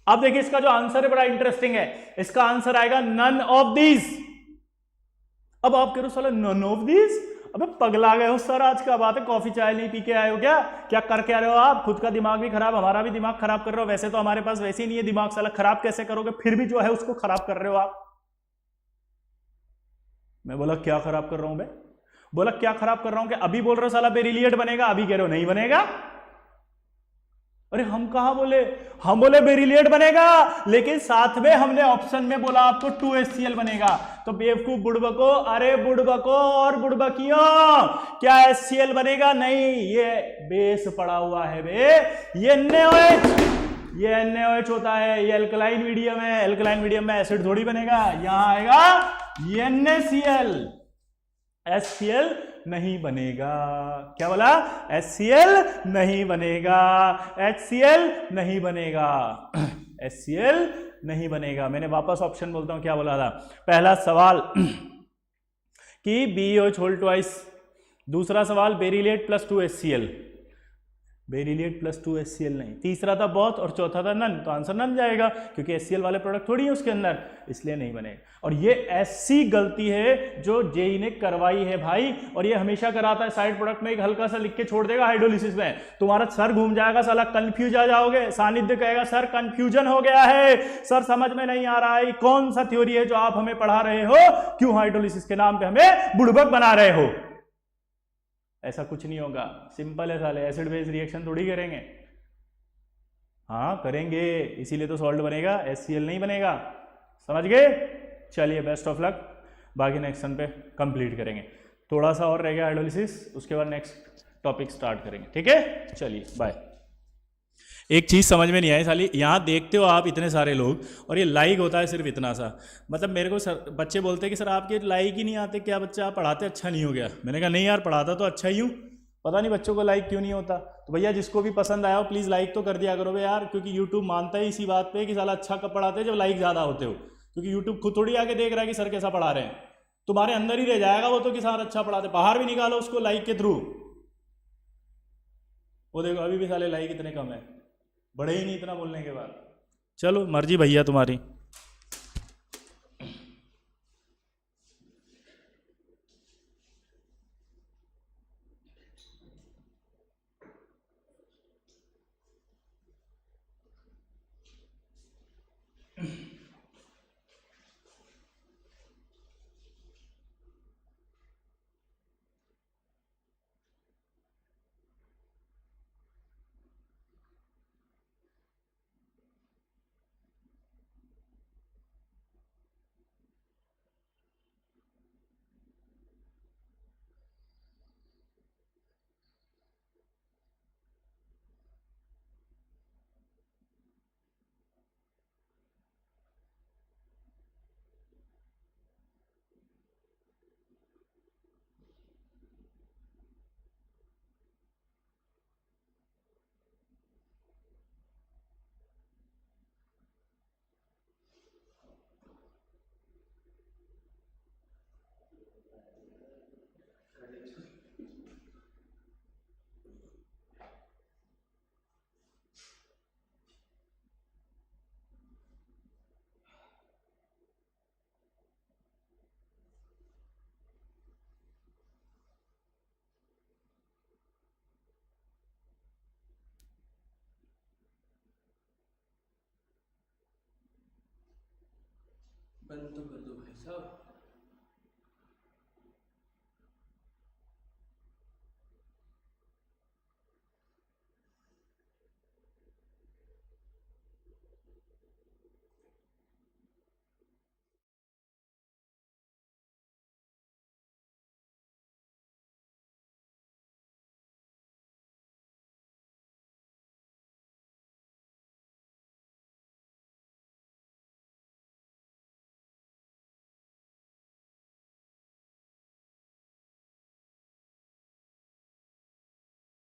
A: अब देखिए इसका जो आंसर है बड़ा इंटरेस्टिंग है। इसका आंसर आएगा नन ऑफ दीज। अब आप कह रहे हो साला नन ऑफ दीज, अबे पगला गए हो सर, आज क्या बात है, कॉफी चाय नहीं पी के आए हो क्या? क्या करके आ रहे हो आप? खुद का दिमाग भी खराब, हमारा भी दिमाग खराब कर रहे हो। वैसे तो हमारे पास वैसे ही नहीं है दिमाग, साला खराब कैसे करोगे? फिर भी जो है उसको खराब कर रहे हो आप। मैं बोला क्या खराब कर रहा हूं? मैं बोला क्या खराब कर रहा हूं? कि अभी बोल रहे हो साला बेरिलिएट बनेगा, अभी कह रहे हो नहीं बनेगा। अरे हम कहा बोले, हम बोले बेरिलिएट बनेगा, लेकिन साथ में हमने ऑप्शन में बोला आपको 2HCl बनेगा। तो बेवकूफ बुड़बको, अरे बुड़बको और बुड़बकियों, क्या HCl बनेगा? नहीं, ये बेस पड़ा हुआ है बे, ये NaOH, ये NaOH होता है, ये अल्कलाइन मीडियम है। अल्कलाइन मीडियम में एसिड थोड़ी बनेगा, यहां आएगा NaCl, HCl नहीं बनेगा। क्या बोला? HCl नहीं बनेगा, HCl नहीं बनेगा, HCl नहीं बनेगा। मैंने वापस ऑप्शन बोलता हूं, क्या बोला था? पहला सवाल कि BeOH होल ट्वाइस, दूसरा सवाल बेरिलिएट + 2HCl, बेरिलिएट + 2HCl नहीं। तीसरा था बोथ, और चौथा था नन। तो आंसर नन जाएगा, क्योंकि HCl वाले प्रोडक्ट थोड़ी है उसके अंदर, इसलिए नहीं बनेगा। और ये ऐसी गलती है जो जेई ने करवाई है भाई, और ये हमेशा कराता है। साइड प्रोडक्ट में एक हल्का सा लिख के छोड़ देगा हाइड्रोलिसिस में, तुम्हारा सर घूम जाएगा, साला कंफ्यूज आ जाओगे। सानिध्य कहेगा सर कंफ्यूजन हो गया है, सर समझ में नहीं आ रहा है कौन सा थ्योरी है जो आप हमें पढ़ा रहे हो, क्यों हाइड्रोलिसिस के नाम पे हमें बुड़बक बना रहे हो। ऐसा कुछ नहीं होगा, सिंपल है साले, एसिड बेस रिएक्शन थोड़ी करेंगे। हाँ करेंगे, इसीलिए तो सॉल्ट बनेगा, HCl नहीं बनेगा। समझ गए? चलिए बेस्ट ऑफ लक, बाकी नेक्स्ट सन पे कंप्लीट करेंगे। थोड़ा सा और रह गया हाइड्रोलिसिस, उसके बाद नेक्स्ट टॉपिक स्टार्ट करेंगे, ठीक है? चलिए बाय। एक चीज़ समझ में नहीं आई साली, यहाँ देखते हो आप इतने सारे लोग, और ये लाइक होता है सिर्फ इतना सा। मतलब मेरे को सर बच्चे बोलते हैं कि सर आपके लाइक ही नहीं आते, क्या बच्चा आप पढ़ाते अच्छा नहीं हो गया? मैंने कहा नहीं यार, पढ़ाता तो अच्छा ही हूँ, पता नहीं बच्चों को लाइक क्यों नहीं होता। तो भैया जिसको भी पसंद आया हो प्लीज़ लाइक तो कर दिया करो भैया यार, क्योंकि यूट्यूब मानता है इसी बात पर कि साला अच्छा कब पढ़ाते हैं, जब लाइक ज़्यादा होते हो। क्योंकि यूट्यूब खुद थोड़ी आके देख रहा है कि सर कैसा पढ़ा रहे हैं, तुम्हारे अंदर ही रह जाएगा वो तो कि सर अच्छा पढ़ाते। बाहर भी निकालो उसको लाइक के थ्रू, वो देखो अभी भी साले लाइक इतने कम है, बढ़े ही नहीं इतना बोलने के बाद। चलो मर्जी भैया तुम्हारी।
B: करूँ तो